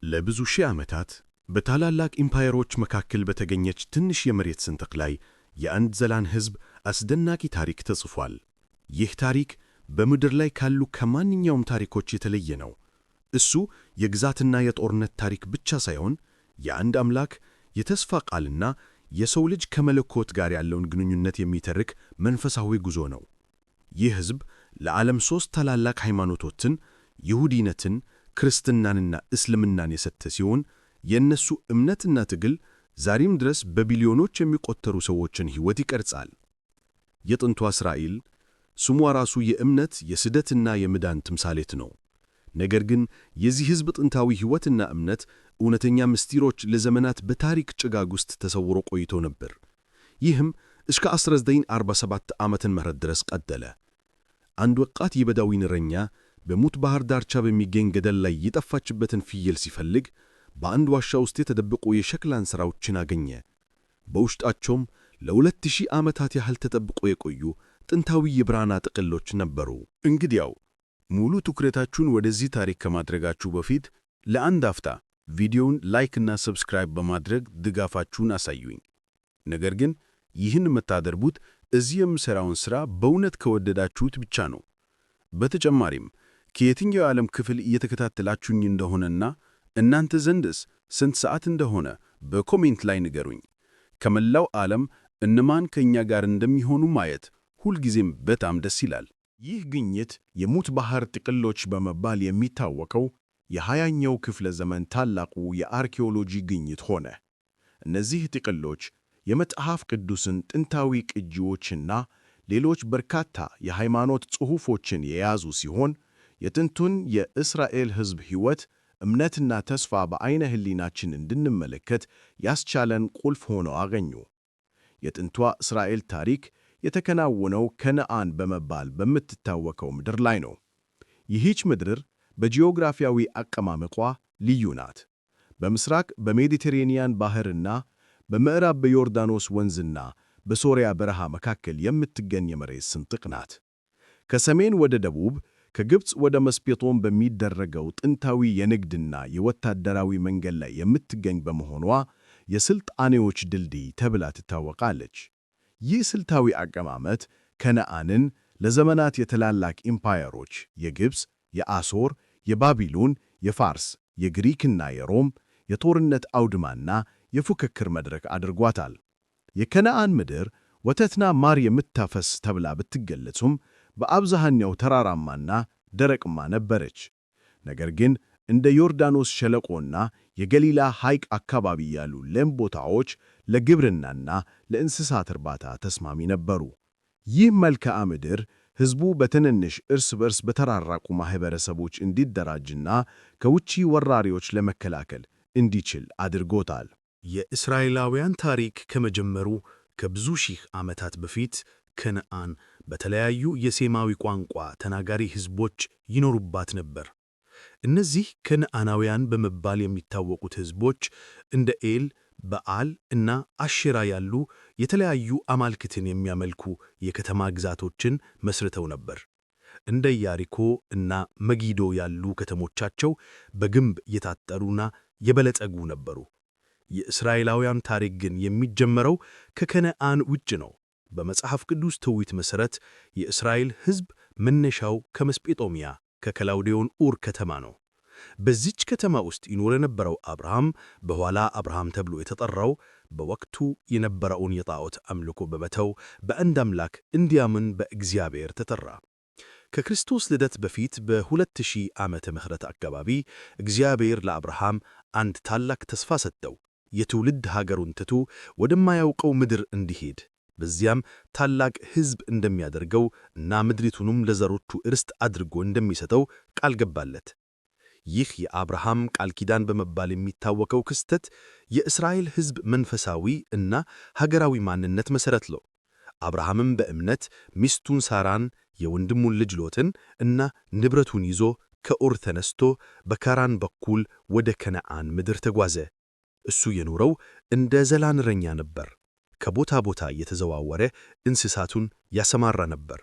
ለብዙ ሺህ ዓመታት በታላላቅ ኢምፓየሮች መካከል በተገኘች ትንሽ የመሬት ስንጥቅ ላይ የአንድ ዘላን ሕዝብ አስደናቂ ታሪክ ተጽፏል። ይህ ታሪክ በምድር ላይ ካሉ ከማንኛውም ታሪኮች የተለየ ነው። እሱ የግዛትና የጦርነት ታሪክ ብቻ ሳይሆን የአንድ አምላክ የተስፋ ቃልና የሰው ልጅ ከመለኮት ጋር ያለውን ግንኙነት የሚተርክ መንፈሳዊ ጉዞ ነው። ይህ ሕዝብ ለዓለም ሦስት ታላላቅ ሃይማኖቶችን ይሁዲነትን፣ ክርስትናንና እስልምናን የሰጠ ሲሆን የእነሱ እምነትና ትግል ዛሬም ድረስ በቢሊዮኖች የሚቆጠሩ ሰዎችን ሕይወት ይቀርጻል። የጥንቷ እስራኤል ስሟ ራሱ የእምነት የስደትና የመዳን ተምሳሌት ነው። ነገር ግን የዚህ ሕዝብ ጥንታዊ ሕይወትና እምነት እውነተኛ ምስጢሮች ለዘመናት በታሪክ ጭጋግ ውስጥ ተሰውሮ ቆይቶ ነበር። ይህም እስከ 1947 ዓመተ ምህረት ድረስ ቀጠለ። አንድ ወጣት የበዳዊን እረኛ በሙት ባህር ዳርቻ በሚገኝ ገደል ላይ የጠፋችበትን ፍየል ሲፈልግ በአንድ ዋሻ ውስጥ የተደበቁ የሸክላን ሥራዎችን አገኘ። በውስጣቸውም ለ2000 ዓመታት ያህል ተጠብቆ የቆዩ ጥንታዊ የብራና ጥቅሎች ነበሩ። እንግዲያው ሙሉ ትኩረታችሁን ወደዚህ ታሪክ ከማድረጋችሁ በፊት ለአንድ አፍታ ቪዲዮውን ላይክና ሰብስክራይብ በማድረግ ድጋፋችሁን አሳዩኝ። ነገር ግን ይህን የምታደርጉት እዚህ የምሠራውን ሥራ በእውነት ከወደዳችሁት ብቻ ነው። በተጨማሪም ከየትኛው የዓለም ክፍል እየተከታተላችሁኝ እንደሆነና እናንተ ዘንድስ ስንት ሰዓት እንደሆነ በኮሜንት ላይ ንገሩኝ። ከመላው ዓለም እነማን ከእኛ ጋር እንደሚሆኑ ማየት ሁልጊዜም በጣም ደስ ይላል። ይህ ግኝት የሙት ባህር ጥቅሎች በመባል የሚታወቀው የ20ኛው ክፍለ ዘመን ታላቁ የአርኪኦሎጂ ግኝት ሆነ። እነዚህ ጥቅሎች የመጽሐፍ ቅዱስን ጥንታዊ ቅጂዎችና ሌሎች በርካታ የሃይማኖት ጽሑፎችን የያዙ ሲሆን የጥንቱን የእስራኤል ሕዝብ ሕይወት፣ እምነትና ተስፋ በዐይነ ሕሊናችን እንድንመለከት ያስቻለን ቁልፍ ሆነው አገኙ። የጥንቷ እስራኤል ታሪክ የተከናወነው ከነዓን በመባል በምትታወቀው ምድር ላይ ነው። ይህች ምድር በጂኦግራፊያዊ አቀማመጧ ልዩ ናት። በምሥራቅ በሜዲቴሬንያን ባሕርና በምዕራብ በዮርዳኖስ ወንዝና በሶርያ በረሃ መካከል የምትገኝ የመሬት ስንጥቅ ናት። ከሰሜን ወደ ደቡብ ከግብፅ ወደ መስጴጦም በሚደረገው ጥንታዊ የንግድና የወታደራዊ መንገድ ላይ የምትገኝ በመሆኗ የሥልጣኔዎች ድልድይ ተብላ ትታወቃለች። ይህ ስልታዊ አቀማመጥ ከነዓንን ለዘመናት የታላላቅ ኢምፓየሮች የግብፅ፣ የአሦር፣ የባቢሎን፣ የፋርስ፣ የግሪክና የሮም የጦርነት አውድማና የፉክክር መድረክ አድርጓታል። የከነዓን ምድር ወተትና ማር የምታፈስ ተብላ ብትገለጽም በአብዛኛው ተራራማና ደረቅማ ነበረች። ነገር ግን እንደ ዮርዳኖስ ሸለቆና የገሊላ ሐይቅ አካባቢ ያሉ ለም ቦታዎች ለግብርናና ለእንስሳት እርባታ ተስማሚ ነበሩ። ይህ መልክዓ ምድር ሕዝቡ በትንንሽ እርስ በርስ በተራራቁ ማኅበረሰቦች እንዲደራጅና ከውጪ ወራሪዎች ለመከላከል እንዲችል አድርጎታል። የእስራኤላውያን ታሪክ ከመጀመሩ ከብዙ ሺህ ዓመታት በፊት ከነዓን በተለያዩ የሴማዊ ቋንቋ ተናጋሪ ሕዝቦች ይኖሩባት ነበር። እነዚህ ከነዓናውያን በመባል የሚታወቁት ሕዝቦች እንደ ኤል፣ በዓል እና አሼራ ያሉ የተለያዩ አማልክትን የሚያመልኩ የከተማ ግዛቶችን መስርተው ነበር። እንደ ኢያሪኮ እና መጊዶ ያሉ ከተሞቻቸው በግንብ የታጠሩና የበለጸጉ ነበሩ። የእስራኤላውያን ታሪክ ግን የሚጀመረው ከከነዓን ውጭ ነው። በመጽሐፍ ቅዱስ ትውፊት መሠረት የእስራኤል ሕዝብ መነሻው ከመስጴጦሚያ ከከላውዴዎን ኡር ከተማ ነው። በዚች ከተማ ውስጥ ይኖር የነበረው አብርሃም በኋላ አብርሃም ተብሎ የተጠራው በወቅቱ የነበረውን የጣዖት አምልኮ በመተው በአንድ አምላክ እንዲያምን በእግዚአብሔር ተጠራ። ከክርስቶስ ልደት በፊት በ2000 ዓመተ ምህረት አካባቢ እግዚአብሔር ለአብርሃም አንድ ታላቅ ተስፋ ሰጠው። የትውልድ ሀገሩን ትቶ ወደማያውቀው ምድር እንዲሄድ፣ በዚያም ታላቅ ሕዝብ እንደሚያደርገው እና ምድሪቱንም ለዘሮቹ ርስት አድርጎ እንደሚሰጠው ቃል ገባለት። ይህ የአብርሃም ቃል ኪዳን በመባል የሚታወቀው ክስተት የእስራኤል ሕዝብ መንፈሳዊ እና ሀገራዊ ማንነት መሠረት ነው። አብርሃምም በእምነት ሚስቱን ሳራን፣ የወንድሙን ልጅ ሎጥን እና ንብረቱን ይዞ ከኡር ተነስቶ በካራን በኩል ወደ ከነዓን ምድር ተጓዘ። እሱ የኖረው እንደ ዘላን እረኛ ነበር። ከቦታ ቦታ እየተዘዋወረ እንስሳቱን ያሰማራ ነበር።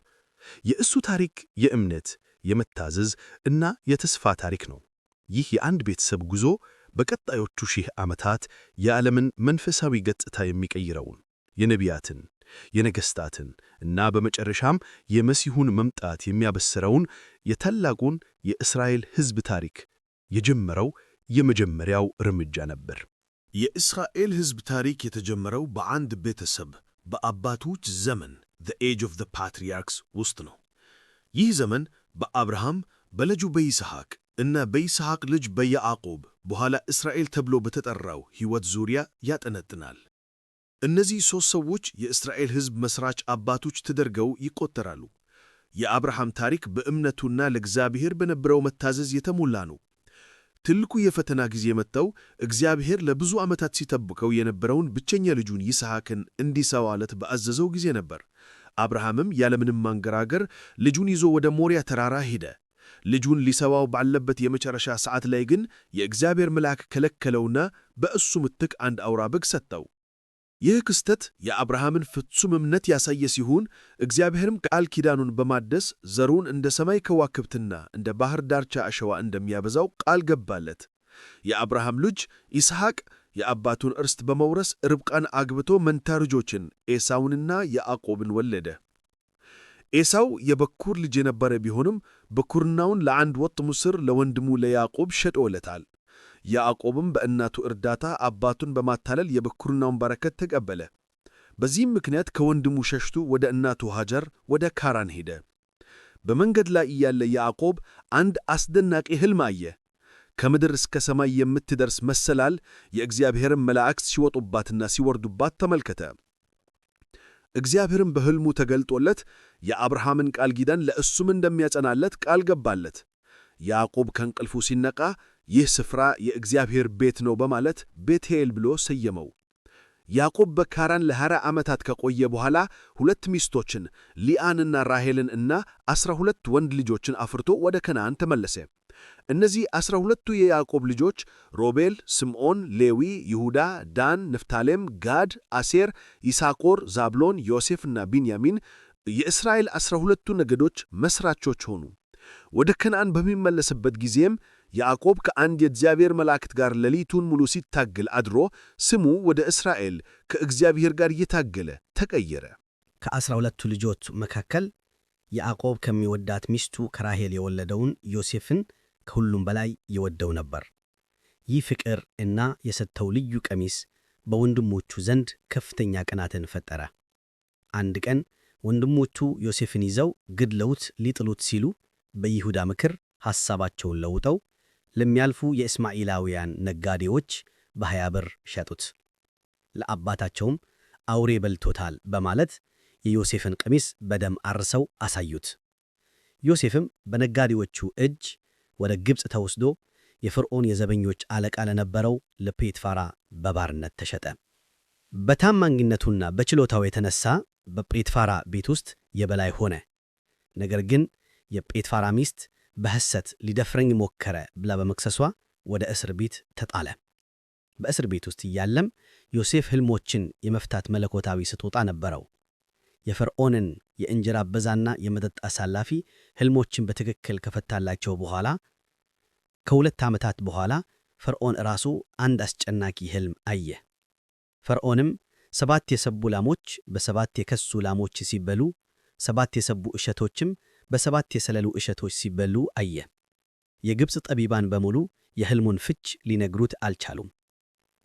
የእሱ ታሪክ የእምነት፣ የመታዘዝ እና የተስፋ ታሪክ ነው። ይህ የአንድ ቤተሰብ ጉዞ በቀጣዮቹ ሺህ ዓመታት የዓለምን መንፈሳዊ ገጽታ የሚቀይረውን የነቢያትን፣ የነገሥታትን እና በመጨረሻም የመሲሁን መምጣት የሚያበስረውን የታላቁን የእስራኤል ሕዝብ ታሪክ የጀመረው የመጀመሪያው እርምጃ ነበር። የእስራኤል ሕዝብ ታሪክ የተጀመረው በአንድ ቤተሰብ በአባቶች ዘመን the age of the patriarchs ውስጥ ነው። ይህ ዘመን በአብርሃም በልጁ በይስሐቅ እና በይስሐቅ ልጅ በያዕቆብ በኋላ እስራኤል ተብሎ በተጠራው ሕይወት ዙሪያ ያጠነጥናል። እነዚህ ሦስት ሰዎች የእስራኤል ሕዝብ መሥራች አባቶች ተደርገው ይቆጠራሉ። የአብርሃም ታሪክ በእምነቱና ለእግዚአብሔር በነበረው መታዘዝ የተሞላ ነው። ትልቁ የፈተና ጊዜ የመጣው እግዚአብሔር ለብዙ ዓመታት ሲጠብቀው የነበረውን ብቸኛ ልጁን ይስሐቅን እንዲሰዋለት በአዘዘው ጊዜ ነበር። አብርሃምም ያለምንም ማንገራገር ልጁን ይዞ ወደ ሞሪያ ተራራ ሄደ። ልጁን ሊሰዋው ባለበት የመጨረሻ ሰዓት ላይ ግን የእግዚአብሔር መልአክ ከለከለውና በእሱ ምትክ አንድ አውራ በግ ሰጠው። ይህ ክስተት የአብርሃምን ፍጹም እምነት ያሳየ ሲሆን እግዚአብሔርም ቃል ኪዳኑን በማደስ ዘሩን እንደ ሰማይ ከዋክብትና እንደ ባሕር ዳርቻ አሸዋ እንደሚያበዛው ቃል ገባለት። የአብርሃም ልጅ ይስሐቅ የአባቱን ርስት በመውረስ ርብቃን አግብቶ መንታ ልጆችን ኤሳውንና ያዕቆብን ወለደ። ኤሳው የበኩር ልጅ የነበረ ቢሆንም በኩርናውን ለአንድ ወጥ ምስር ለወንድሙ ለያዕቆብ ሸጦለታል። ያዕቆብም በእናቱ እርዳታ አባቱን በማታለል የበኩርናውን በረከት ተቀበለ። በዚህም ምክንያት ከወንድሙ ሸሽቶ ወደ እናቱ ሃጀር ወደ ካራን ሄደ። በመንገድ ላይ እያለ ያዕቆብ አንድ አስደናቂ ሕልም አየ። ከምድር እስከ ሰማይ የምትደርስ መሰላል የእግዚአብሔርን መላእክት ሲወጡባትና ሲወርዱባት ተመለከተ። እግዚአብሔርም በሕልሙ ተገልጦለት የአብርሃምን ቃል ኪዳን ለእሱም እንደሚያጸናለት ቃል ገባለት። ያዕቆብ ከእንቅልፉ ሲነቃ ይህ ስፍራ የእግዚአብሔር ቤት ነው በማለት ቤቴል ብሎ ሰየመው። ያዕቆብ በካራን ለ20 ዓመታት ከቆየ በኋላ 2 ሚስቶችን ሊአንና ራሔልን እና 12 ወንድ ልጆችን አፍርቶ ወደ ከነዓን ተመለሰ። እነዚህ 12ቱ የያዕቆብ ልጆች ሮቤል፣ ስምዖን፣ ሌዊ፣ ይሁዳ፣ ዳን፣ ንፍታሌም፣ ጋድ፣ አሴር፣ ይሳኮር፣ ዛብሎን፣ ዮሴፍና ቢንያሚን የእስራኤል 12ቱ ነገዶች መሥራቾች ሆኑ። ወደ ከነዓን በሚመለስበት ጊዜም ያዕቆብ ከአንድ የእግዚአብሔር መላእክት ጋር ሌሊቱን ሙሉ ሲታገል አድሮ ስሙ ወደ እስራኤል ከእግዚአብሔር ጋር እየታገለ ተቀየረ። ከ12ቱ ልጆች መካከል ያዕቆብ ከሚወዳት ሚስቱ ከራሔል የወለደውን ዮሴፍን ከሁሉም በላይ ይወደው ነበር። ይህ ፍቅር እና የሰጠው ልዩ ቀሚስ በወንድሞቹ ዘንድ ከፍተኛ ቅናትን ፈጠረ። አንድ ቀን ወንድሞቹ ዮሴፍን ይዘው ገድለውት ሊጥሉት ሲሉ በይሁዳ ምክር ሐሳባቸውን ለውጠው ለሚያልፉ የእስማኤላውያን ነጋዴዎች በ20 ብር ሸጡት። ለአባታቸውም አውሬ በልቶታል በማለት የዮሴፍን ቀሚስ በደም አርሰው አሳዩት። ዮሴፍም በነጋዴዎቹ እጅ ወደ ግብፅ ተወስዶ የፈርዖን የዘበኞች አለቃ ለነበረው ለጴጥፋራ በባርነት ተሸጠ። በታማኝነቱና በችሎታው የተነሳ በጴጥፋራ ቤት ውስጥ የበላይ ሆነ። ነገር ግን የጴጥፋራ ሚስት በሐሰት ሊደፍረኝ ሞከረ ብላ በመክሰሷ ወደ እስር ቤት ተጣለ። በእስር ቤት ውስጥ እያለም ዮሴፍ ሕልሞችን የመፍታት መለኮታዊ ስጦታ ነበረው። የፈርዖንን የእንጀራ አበዛና የመጠጥ አሳላፊ ሕልሞችን በትክክል ከፈታላቸው በኋላ ከ2 ዓመታት በኋላ ፈርዖን ራሱ አንድ አስጨናቂ ሕልም አየ። ፈርዖንም 7 የሰቡ ላሞች በ7 የከሱ ላሞች ሲበሉ፣ 7 የሰቡ እሸቶችም በ7 የሰለሉ እሸቶች ሲበሉ አየ። የግብፅ ጠቢባን በሙሉ የሕልሙን ፍች ሊነግሩት አልቻሉም።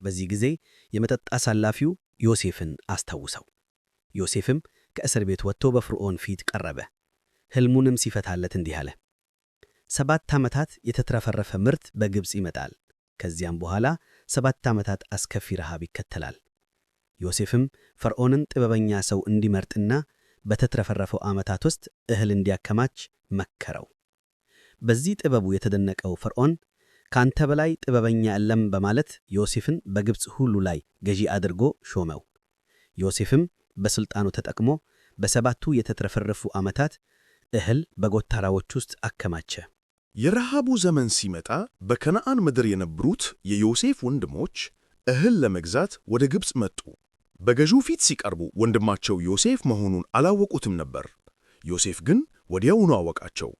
በዚህ ጊዜ የመጠጥ አሳላፊው ዮሴፍን አስታውሰው። ዮሴፍም ከእስር ቤት ወጥቶ በፈርዖን ፊት ቀረበ። ሕልሙንም ሲፈታለት እንዲህ አለ። 7 ዓመታት የተትረፈረፈ ምርት በግብፅ ይመጣል። ከዚያም በኋላ 7 ዓመታት አስከፊ ረሃብ ይከተላል። ዮሴፍም ፈርዖንን ጥበበኛ ሰው እንዲመርጥና በተትረፈረፈው ዓመታት ውስጥ እህል እንዲያከማች መከረው። በዚህ ጥበቡ የተደነቀው ፈርዖን ካንተ በላይ ጥበበኛ የለም በማለት ዮሴፍን በግብፅ ሁሉ ላይ ገዢ አድርጎ ሾመው። ዮሴፍም በሥልጣኑ ተጠቅሞ በ7ቱ የተትረፈረፉ ዓመታት እህል በጎተራዎች ውስጥ አከማቸ። የረሃቡ ዘመን ሲመጣ በከነዓን ምድር የነበሩት የዮሴፍ ወንድሞች እህል ለመግዛት ወደ ግብፅ መጡ። በገዢው ፊት ሲቀርቡ ወንድማቸው ዮሴፍ መሆኑን አላወቁትም ነበር። ዮሴፍ ግን ወዲያውኑ አወቃቸው።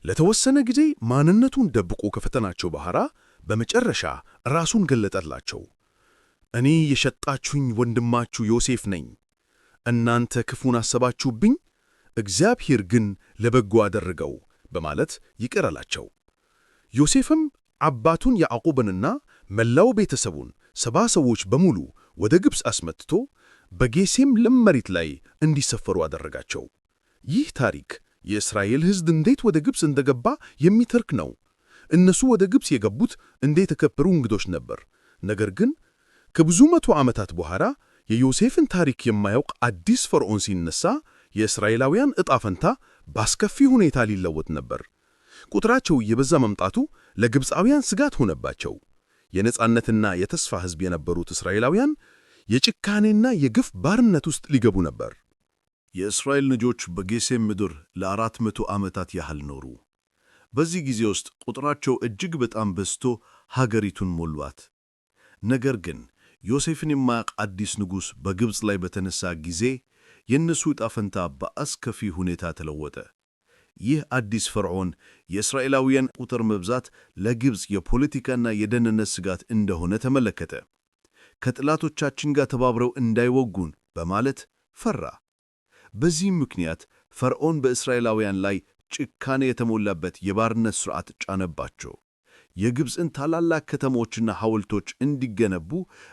ለተወሰነ ጊዜ ማንነቱን ደብቆ ከፈተናቸው በኋላ በመጨረሻ ራሱን ገለጠላቸው። እኔ የሸጣችሁኝ ወንድማችሁ ዮሴፍ ነኝ። እናንተ ክፉን አሰባችሁብኝ፣ እግዚአብሔር ግን ለበጎ አደረገው በማለት ይቅር አላቸው። ዮሴፍም አባቱን ያዕቆብንና መላው ቤተሰቡን 70 ሰዎች በሙሉ ወደ ግብፅ አስመጥቶ በጌሴም ለም መሬት ላይ እንዲሰፈሩ አደረጋቸው። ይህ ታሪክ የእስራኤል ሕዝብ እንዴት ወደ ግብፅ እንደገባ የሚተርክ ነው። እነሱ ወደ ግብፅ የገቡት እንደ የተከበሩ እንግዶች ነበር። ነገር ግን ከብዙ መቶ ዓመታት በኋላ የዮሴፍን ታሪክ የማያውቅ አዲስ ፈርዖን ሲነሳ የእስራኤላውያን ዕጣ ፈንታ በአስከፊ ሁኔታ ሊለወጥ ነበር። ቁጥራቸው እየበዛ መምጣቱ ለግብፃውያን ስጋት ሆነባቸው። የነጻነትና የተስፋ ሕዝብ የነበሩት እስራኤላውያን የጭካኔና የግፍ ባርነት ውስጥ ሊገቡ ነበር። የእስራኤል ልጆች በጌሴም ምድር ለ400 ዓመታት ያህል ኖሩ። በዚህ ጊዜ ውስጥ ቁጥራቸው እጅግ በጣም በዝቶ ሀገሪቱን ሞሏት። ነገር ግን ዮሴፍን የማያውቅ አዲስ ንጉሥ በግብፅ ላይ በተነሳ ጊዜ የእነሱ ዕጣ ፈንታ በአስከፊ ሁኔታ ተለወጠ። ይህ አዲስ ፈርዖን የእስራኤላውያን ቁጥር መብዛት ለግብፅ የፖለቲካና የደህንነት ስጋት እንደሆነ ተመለከተ። ከጠላቶቻችን ጋር ተባብረው እንዳይወጉን በማለት ፈራ። በዚህም ምክንያት ፈርዖን በእስራኤላውያን ላይ ጭካኔ የተሞላበት የባርነት ሥርዓት ጫነባቸው። የግብፅን ታላላቅ ከተሞችና ሐውልቶች እንዲገነቡ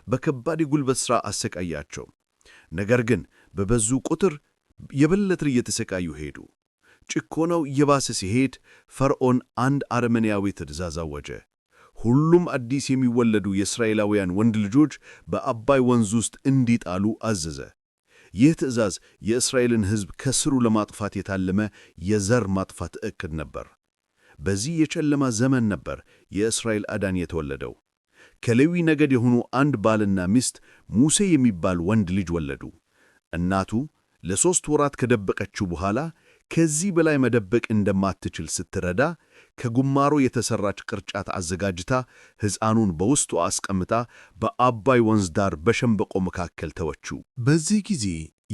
በከባድ የጉልበት ሥራ አሰቃያቸው። ነገር ግን በበዙ ቁጥር የበለጠ እየተሰቃዩ ሄዱ። ጭቆናው እየባሰ ሲሄድ ፈርዖን አንድ አረመኔያዊ ትእዛዝ አወጀ። ሁሉም አዲስ የሚወለዱ የእስራኤላውያን ወንድ ልጆች በአባይ ወንዝ ውስጥ እንዲጣሉ አዘዘ። ይህ ትእዛዝ የእስራኤልን ሕዝብ ከስሩ ለማጥፋት የታለመ የዘር ማጥፋት ዕቅድ ነበር። በዚህ የጨለማ ዘመን ነበር የእስራኤል አዳኝ የተወለደው። ከሌዊ ነገድ የሆኑ አንድ ባልና ሚስት ሙሴ የሚባል ወንድ ልጅ ወለዱ። እናቱ ለ3 ወራት ከደበቀችው በኋላ ከዚህ በላይ መደበቅ እንደማትችል ስትረዳ ከጉማሮ የተሠራች ቅርጫት አዘጋጅታ ሕፃኑን በውስጡ አስቀምጣ በአባይ ወንዝ ዳር በሸምበቆ መካከል ተወችው። በዚህ ጊዜ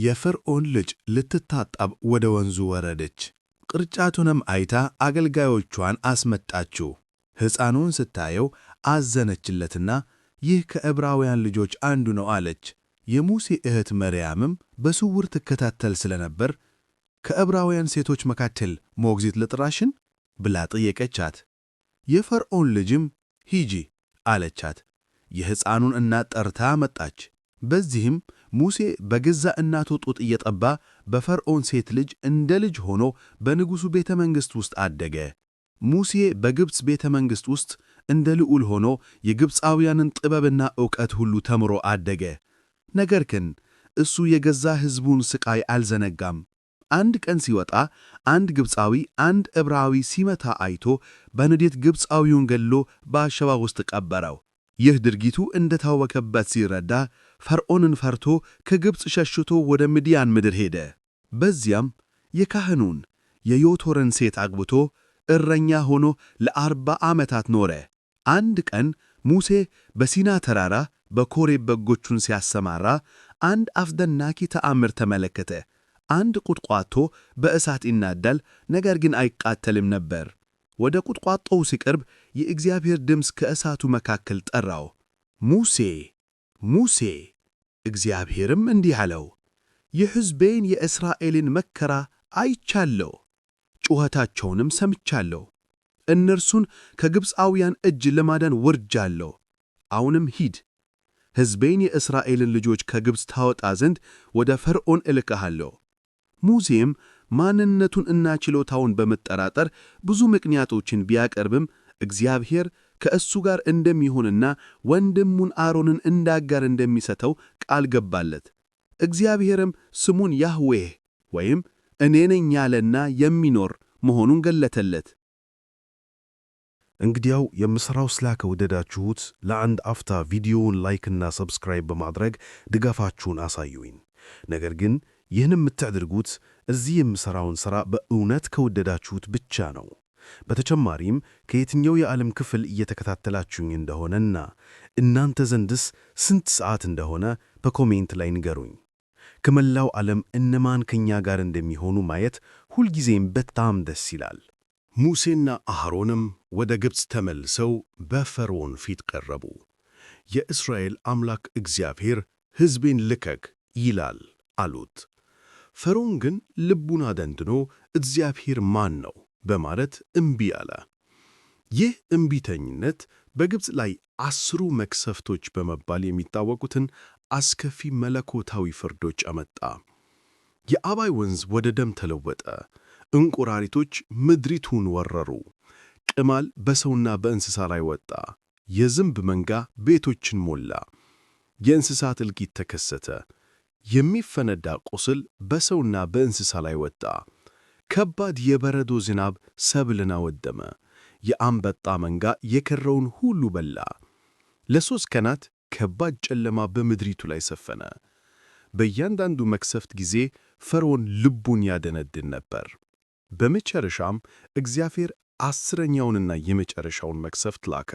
የፈርዖን ልጅ ልትታጠብ ወደ ወንዙ ወረደች። ቅርጫቱንም አይታ አገልጋዮቿን አስመጣችው። ሕፃኑን ስታየው አዘነችለትና ይህ ከዕብራውያን ልጆች አንዱ ነው አለች። የሙሴ እህት መርያምም በስውር ትከታተል ስለነበር ከዕብራውያን ሴቶች መካከል ሞግዚት ልጥራሽን ብላ ጠየቀቻት። የፈርዖን ልጅም ሂጂ አለቻት። የሕፃኑን እናት ጠርታ መጣች። በዚህም ሙሴ በገዛ እናቱ ጡት እየጠባ በፈርዖን ሴት ልጅ እንደ ልጅ ሆኖ በንጉሡ ቤተ መንግሥት ውስጥ አደገ። ሙሴ በግብፅ ቤተ መንግሥት ውስጥ እንደ ልዑል ሆኖ የግብፃውያንን ጥበብና ዕውቀት ሁሉ ተምሮ አደገ። ነገር ግን እሱ የገዛ ሕዝቡን ሥቃይ አልዘነጋም። አንድ ቀን ሲወጣ አንድ ግብፃዊ አንድ ዕብራዊ ሲመታ አይቶ በንዴት ግብፃዊውን ገድሎ በአሸዋ ውስጥ ቀበረው። ይህ ድርጊቱ እንደታወከበት ሲረዳ ፈርዖንን ፈርቶ ከግብፅ ሸሽቶ ወደ ምድያን ምድር ሄደ። በዚያም የካህኑን የዮቶርን ሴት አግብቶ እረኛ ሆኖ ለ40 ዓመታት ኖረ። አንድ ቀን ሙሴ በሲና ተራራ በኮሬብ በጎቹን ሲያሰማራ አንድ አስደናቂ ተአምር ተመለከተ። አንድ ቁጥቋጦ በእሳት ይናዳል፣ ነገር ግን አይቃጠልም ነበር። ወደ ቁጥቋጦው ሲቀርብ የእግዚአብሔር ድምፅ ከእሳቱ መካከል ጠራው፣ ሙሴ ሙሴ። እግዚአብሔርም እንዲህ አለው፣ የሕዝቤን የእስራኤልን መከራ አይቻለሁ፣ ጩኸታቸውንም ሰምቻለሁ። እነርሱን ከግብፃውያን እጅ ለማዳን ወርጃለሁ። አሁንም ሂድ፣ ሕዝቤን የእስራኤልን ልጆች ከግብፅ ታወጣ ዘንድ ወደ ፈርዖን እልክሃለሁ። ሙሴም ማንነቱን እና ችሎታውን በመጠራጠር ብዙ ምክንያቶችን ቢያቀርብም እግዚአብሔር ከእሱ ጋር እንደሚሆንና ወንድሙን አሮንን እንዳጋር እንደሚሰጠው ቃል ገባለት። እግዚአብሔርም ስሙን ያህዌህ ወይም እኔ ነኝ ያለና የሚኖር መሆኑን ገለጠለት። እንግዲያው የምሥራው ስላከወደዳችሁት ለአንድ አፍታ ቪዲዮውን ላይክና ሰብስክራይብ በማድረግ ድጋፋችሁን አሳዩኝ። ነገር ግን ይህን የምታደርጉት እዚህ የምሠራውን ሥራ በእውነት ከወደዳችሁት ብቻ ነው። በተጨማሪም ከየትኛው የዓለም ክፍል እየተከታተላችሁኝ እንደሆነና እናንተ ዘንድስ ስንት ሰዓት እንደሆነ በኮሜንት ላይ ንገሩኝ። ከመላው ዓለም እነማን ከኛ ጋር እንደሚሆኑ ማየት ሁልጊዜም በጣም ደስ ይላል። ሙሴና አሮንም ወደ ግብፅ ተመልሰው በፈርዖን ፊት ቀረቡ። የእስራኤል አምላክ እግዚአብሔር ሕዝቤን ልቀቅ ይላል አሉት። ፈርዖን ግን ልቡን አደንድኖ እግዚአብሔር ማን ነው በማለት እምቢ አለ። ይህ እምቢተኝነት በግብፅ ላይ 10ሩ መቅሰፍቶች በመባል የሚታወቁትን አስከፊ መለኮታዊ ፍርዶች አመጣ። የአባይ ወንዝ ወደ ደም ተለወጠ። እንቁራሪቶች ምድሪቱን ወረሩ። ቅማል በሰውና በእንስሳ ላይ ወጣ። የዝንብ መንጋ ቤቶችን ሞላ። የእንስሳት እልቂት ተከሰተ። የሚፈነዳ ቁስል በሰውና በእንስሳ ላይ ወጣ። ከባድ የበረዶ ዝናብ ሰብልን አወደመ። የአንበጣ መንጋ የከረውን ሁሉ በላ። ለ3 ቀናት ከባድ ጨለማ በምድሪቱ ላይ ሰፈነ። በእያንዳንዱ መቅሰፍት ጊዜ ፈርዖን ልቡን ያደነድን ነበር። በመጨረሻም እግዚአብሔር 10ኛውንና የመጨረሻውን መቅሰፍት ላከ።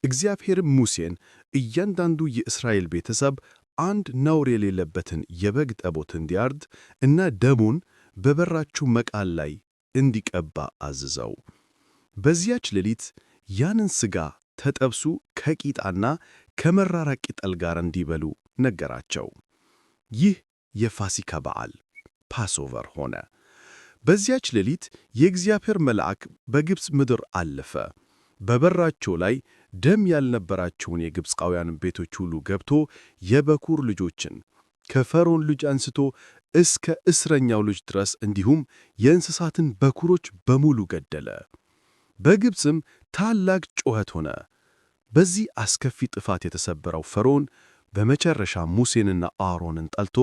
እግዚአብሔርም ሙሴን እያንዳንዱ የእስራኤል ቤተሰብ አንድ ነውር የሌለበትን የበግ ጠቦት እንዲያርድ እና ደሙን በበራችሁ መቃል ላይ እንዲቀባ አዘዘው። በዚያች ሌሊት ያንን ሥጋ ተጠብሱ ከቂጣና ከመራራ ቅጠል ጋር እንዲበሉ ነገራቸው። ይህ የፋሲካ በዓል ፓስኦቨር ሆነ። በዚያች ሌሊት የእግዚአብሔር መልአክ በግብፅ ምድር አለፈ። በበራቸው ላይ ደም ያልነበራቸውን የግብፃውያን ቤቶች ሁሉ ገብቶ የበኩር ልጆችን ከፈርዖን ልጅ አንስቶ እስከ እስረኛው ልጅ ድረስ እንዲሁም የእንስሳትን በኩሮች በሙሉ ገደለ። በግብፅም ታላቅ ጩኸት ሆነ። በዚህ አስከፊ ጥፋት የተሰበረው ፈርዖን በመጨረሻ ሙሴንና አሮንን ጠልቶ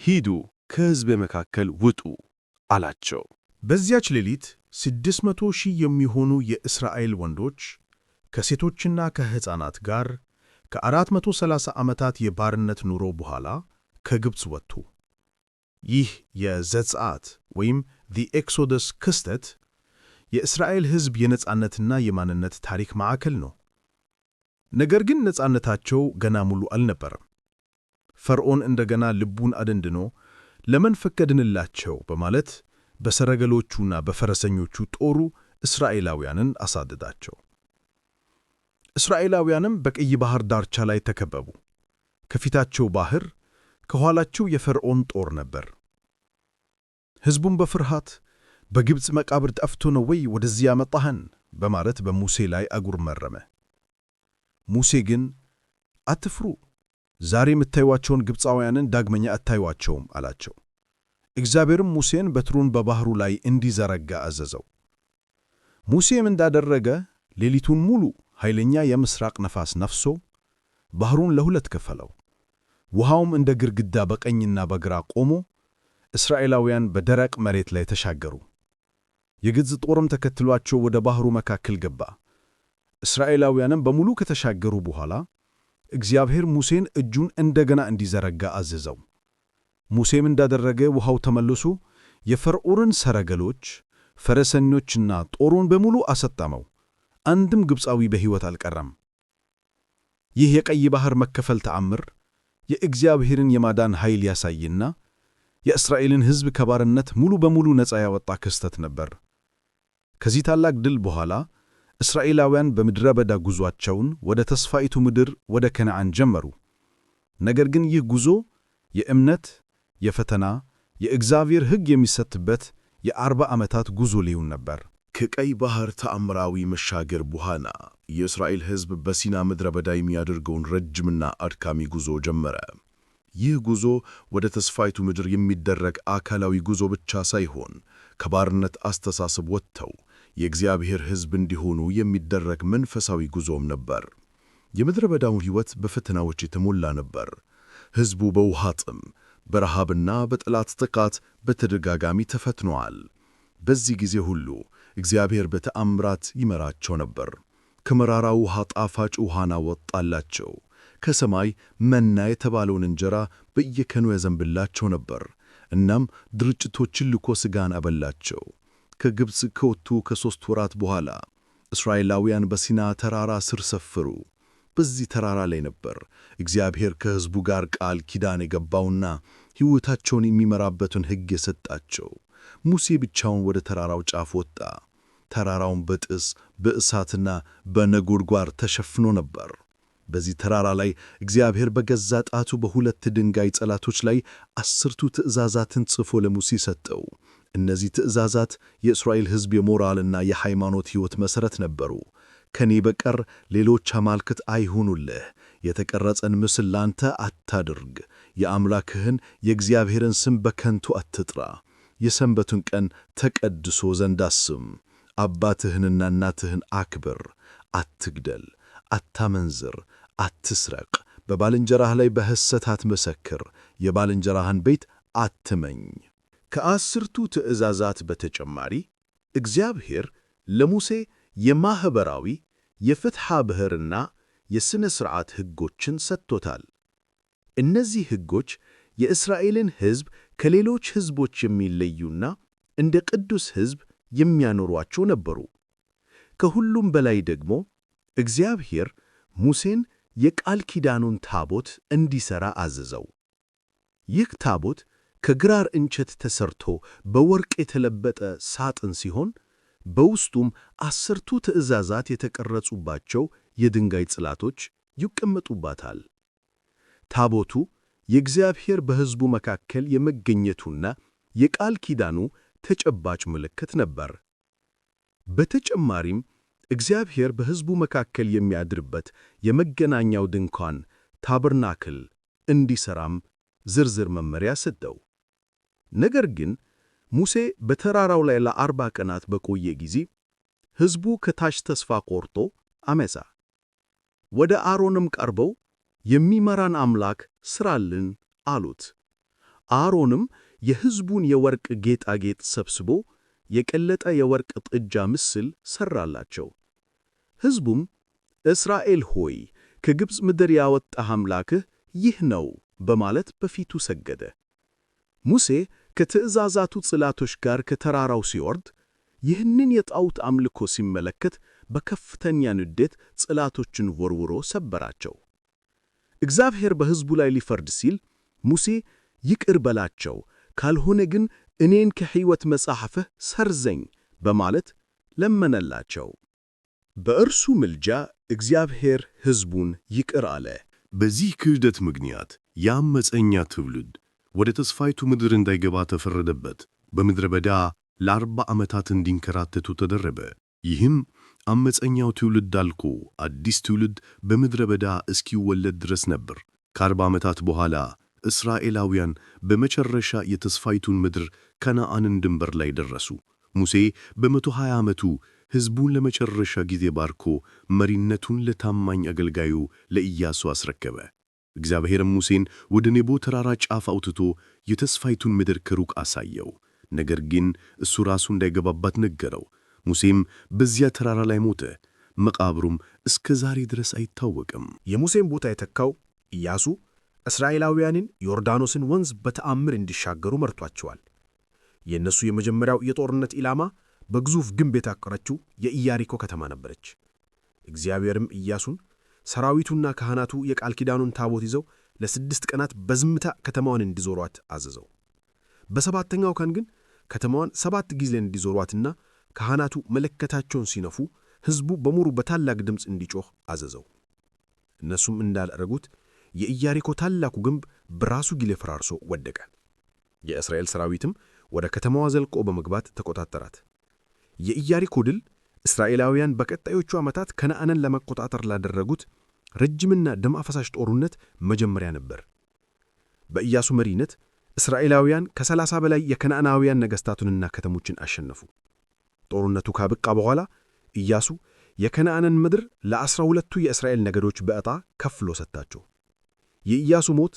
ሂዱ፣ ከሕዝቤ መካከል ውጡ አላቸው። በዚያች ሌሊት 600,000 የሚሆኑ የእስራኤል ወንዶች ከሴቶችና ከሕፃናት ጋር ከ430 ዓመታት የባርነት ኑሮ በኋላ ከግብፅ ወጡ። ይህ የዘጸአት ወይም ኤክሶደስ ክስተት የእስራኤል ሕዝብ የነጻነትና የማንነት ታሪክ ማዕከል ነው። ነገር ግን ነጻነታቸው ገና ሙሉ አልነበረም። ፈርዖን እንደገና ልቡን አደንድኖ ለምን ፈቀድንላቸው በማለት በሰረገሎቹና በፈረሰኞቹ ጦሩ እስራኤላውያንን አሳደዳቸው። እስራኤላውያንም በቀይ ባሕር ዳርቻ ላይ ተከበቡ። ከፊታቸው ባሕር፣ ከኋላቸው የፈርዖን ጦር ነበር። ሕዝቡም በፍርሃት በግብፅ መቃብር ጠፍቶ ነው ወይ ወደዚህ ያመጣኸን በማለት በሙሴ ላይ አጉረመረመ። ሙሴ ግን አትፍሩ፣ ዛሬ የምታዩዋቸውን ግብፃውያንን ዳግመኛ አታዩዋቸውም አላቸው። እግዚአብሔርም ሙሴን በትሩን በባሕሩ ላይ እንዲዘረጋ አዘዘው። ሙሴም እንዳደረገ ሌሊቱን ሙሉ ኃይለኛ የምሥራቅ ነፋስ ነፍሶ ባሕሩን ለሁለት ከፈለው። ውሃውም እንደ ግድግዳ በቀኝና በግራ ቆሞ እስራኤላውያን በደረቅ መሬት ላይ ተሻገሩ። የግብፅ ጦርም ተከትሏቸው ወደ ባሕሩ መካከል ገባ። እስራኤላውያንም በሙሉ ከተሻገሩ በኋላ እግዚአብሔር ሙሴን እጁን እንደገና እንዲዘረጋ አዘዘው። ሙሴም እንዳደረገ ውሃው ተመልሶ የፈርዖንን ሰረገሎች፣ ፈረሰኞችና ጦሩን በሙሉ አሰጠመው። አንድም ግብፃዊ በሕይወት አልቀረም። ይህ የቀይ ባሕር መከፈል ተአምር የእግዚአብሔርን የማዳን ኃይል ያሳይና የእስራኤልን ሕዝብ ከባርነት ሙሉ በሙሉ ነፃ ያወጣ ክስተት ነበር። ከዚህ ታላቅ ድል በኋላ እስራኤላውያን በምድረ በዳ ጉዞአቸውን ወደ ተስፋይቱ ምድር ወደ ከነዓን ጀመሩ። ነገር ግን ይህ ጉዞ የእምነት፣ የፈተና፣ የእግዚአብሔር ሕግ የሚሰጥበት የ40 ዓመታት ጉዞ ሊሆን ነበር። ከቀይ ባሕር ተአምራዊ መሻገር በኋላ የእስራኤል ሕዝብ በሲና ምድረ በዳ የሚያደርገውን ረጅምና አድካሚ ጉዞ ጀመረ። ይህ ጉዞ ወደ ተስፋይቱ ምድር የሚደረግ አካላዊ ጉዞ ብቻ ሳይሆን ከባርነት አስተሳሰብ ወጥተው የእግዚአብሔር ሕዝብ እንዲሆኑ የሚደረግ መንፈሳዊ ጉዞም ነበር። የምድረ በዳው ሕይወት በፈተናዎች የተሞላ ነበር። ሕዝቡ በውሃ ጥም፣ በረሃብና በጠላት ጥቃት በተደጋጋሚ ተፈትነዋል። በዚህ ጊዜ ሁሉ እግዚአብሔር በተአምራት ይመራቸው ነበር። ከመራራ ውሃ ጣፋጭ ውሃን አወጣላቸው። ከሰማይ መና የተባለውን እንጀራ በየቀኑ ያዘንብላቸው ነበር። እናም ድርጭቶችን ልኮ ሥጋን አበላቸው። ከግብፅ ከወጡ ከ3 ወራት በኋላ እስራኤላውያን በሲና ተራራ ስር ሰፈሩ። በዚህ ተራራ ላይ ነበር እግዚአብሔር ከሕዝቡ ጋር ቃል ኪዳን የገባውና ሕይወታቸውን የሚመራበትን ሕግ የሰጣቸው። ሙሴ ብቻውን ወደ ተራራው ጫፍ ወጣ። ተራራውን በጥስ በእሳትና በነጎድጓድ ተሸፍኖ ነበር። በዚህ ተራራ ላይ እግዚአብሔር በገዛ ጣቱ በሁለት ድንጋይ ጽላቶች ላይ 10ቱ ትእዛዛትን ጽፎ ለሙሴ ሰጠው። እነዚህ ትእዛዛት የእስራኤል ሕዝብ የሞራልና የሃይማኖት ሕይወት መሠረት ነበሩ። ከኔ በቀር ሌሎች አማልክት አይሁኑልህ፣ የተቀረጸን ምስል ላንተ አታድርግ፣ የአምላክህን የእግዚአብሔርን ስም በከንቱ አትጥራ፣ የሰንበቱን ቀን ተቀድሶ ዘንድ አስም፣ አባትህንና እናትህን አክብር፣ አትግደል፣ አታመንዝር፣ አትስረቅ፣ በባልንጀራህ ላይ በሐሰት አትመሰክር፣ የባልንጀራህን ቤት አትመኝ። ከ10ቱ ትእዛዛት በተጨማሪ እግዚአብሔር ለሙሴ የማኅበራዊ የፍትሐ ብሔርና የሥነ ሥርዓት ሕጎችን ሰጥቶታል። እነዚህ ሕጎች የእስራኤልን ሕዝብ ከሌሎች ሕዝቦች የሚለዩና እንደ ቅዱስ ሕዝብ የሚያኖሯቸው ነበሩ። ከሁሉም በላይ ደግሞ እግዚአብሔር ሙሴን የቃል ኪዳኑን ታቦት እንዲሠራ አዘዘው። ይህ ታቦት ከግራር እንጨት ተሰርቶ በወርቅ የተለበጠ ሳጥን ሲሆን በውስጡም 10ቱ ትእዛዛት የተቀረጹባቸው የድንጋይ ጽላቶች ይቀመጡባታል። ታቦቱ የእግዚአብሔር በሕዝቡ መካከል የመገኘቱና የቃል ኪዳኑ ተጨባጭ ምልክት ነበር። በተጨማሪም እግዚአብሔር በሕዝቡ መካከል የሚያድርበት የመገናኛው ድንኳን ታበርናክል እንዲሠራም ዝርዝር መመሪያ ሰጠው። ነገር ግን ሙሴ በተራራው ላይ ለ40 ቀናት በቆየ ጊዜ ሕዝቡ ከታች ተስፋ ቆርጦ አመፃ። ወደ አሮንም ቀርበው የሚመራን አምላክ ሥራልን አሉት። አሮንም የሕዝቡን የወርቅ ጌጣጌጥ ሰብስቦ የቀለጠ የወርቅ ጥጃ ምስል ሠራላቸው። ሕዝቡም እስራኤል ሆይ ከግብፅ ምድር ያወጣህ አምላክህ ይህ ነው በማለት በፊቱ ሰገደ። ሙሴ ከትእዛዛቱ ጽላቶች ጋር ከተራራው ሲወርድ ይህንን የጣዖት አምልኮ ሲመለከት በከፍተኛ ንዴት ጽላቶችን ወርውሮ ሰበራቸው። እግዚአብሔር በሕዝቡ ላይ ሊፈርድ ሲል ሙሴ ይቅር በላቸው፣ ካልሆነ ግን እኔን ከሕይወት መጽሐፍህ ሰርዘኝ በማለት ለመነላቸው። በእርሱ ምልጃ እግዚአብሔር ሕዝቡን ይቅር አለ። በዚህ ክህደት ምክንያት የአመፀኛ ትውልድ ወደ ተስፋይቱ ምድር እንዳይገባ ተፈረደበት። በምድረ በዳ ለ40 ዓመታት እንዲንከራተቱ ተደረበ። ይህም አመፀኛው ትውልድ አልቆ አዲስ ትውልድ በምድረ በዳ እስኪወለድ ድረስ ነበር። ከ40 ዓመታት በኋላ እስራኤላውያን በመጨረሻ የተስፋይቱን ምድር ከነዓንን ድንበር ላይ ደረሱ። ሙሴ በ120 ዓመቱ ሕዝቡን ለመጨረሻ ጊዜ ባርኮ መሪነቱን ለታማኝ አገልጋዩ ለኢያሱ አስረከበ። እግዚአብሔርም ሙሴን ወደ ኔቦ ተራራ ጫፍ አውጥቶ የተስፋይቱን ምድር ከሩቅ አሳየው። ነገር ግን እሱ ራሱ እንዳይገባባት ነገረው። ሙሴም በዚያ ተራራ ላይ ሞተ። መቃብሩም እስከ ዛሬ ድረስ አይታወቅም። የሙሴን ቦታ የተካው ኢያሱ እስራኤላውያንን ዮርዳኖስን ወንዝ በተአምር እንዲሻገሩ መርቷቸዋል። የእነሱ የመጀመሪያው የጦርነት ኢላማ በግዙፍ ግንብ የታቀረችው የኢያሪኮ ከተማ ነበረች። እግዚአብሔርም ኢያሱን ሰራዊቱና ካህናቱ የቃል ኪዳኑን ታቦት ይዘው ለ6 ቀናት በዝምታ ከተማዋን እንዲዞሯት አዘዘው። በሰባተኛው ቀን ግን ከተማዋን 7 ጊዜ እንዲዞሯትና ካህናቱ መለከታቸውን ሲነፉ ሕዝቡ በሙሉ በታላቅ ድምፅ እንዲጮህ አዘዘው። እነሱም እንዳደረጉት የኢያሪኮ ታላቁ ግንብ በራሱ ጊዜ ፈራርሶ ወደቀ። የእስራኤል ሰራዊትም ወደ ከተማዋ ዘልቆ በመግባት ተቆጣጠራት። የኢያሪኮ ድል እስራኤላውያን በቀጣዮቹ ዓመታት ከነዓንን ለመቆጣጠር ላደረጉት ረጅምና ደም አፈሳሽ ጦርነት መጀመሪያ ነበር። በኢያሱ መሪነት እስራኤላውያን ከ30 በላይ የከነዓናውያን ነገሥታቱንና ከተሞችን አሸነፉ። ጦርነቱ ካበቃ በኋላ ኢያሱ የከነዓንን ምድር ለ12ቱ የእስራኤል ነገዶች በዕጣ ከፍሎ ሰጣቸው። የኢያሱ ሞት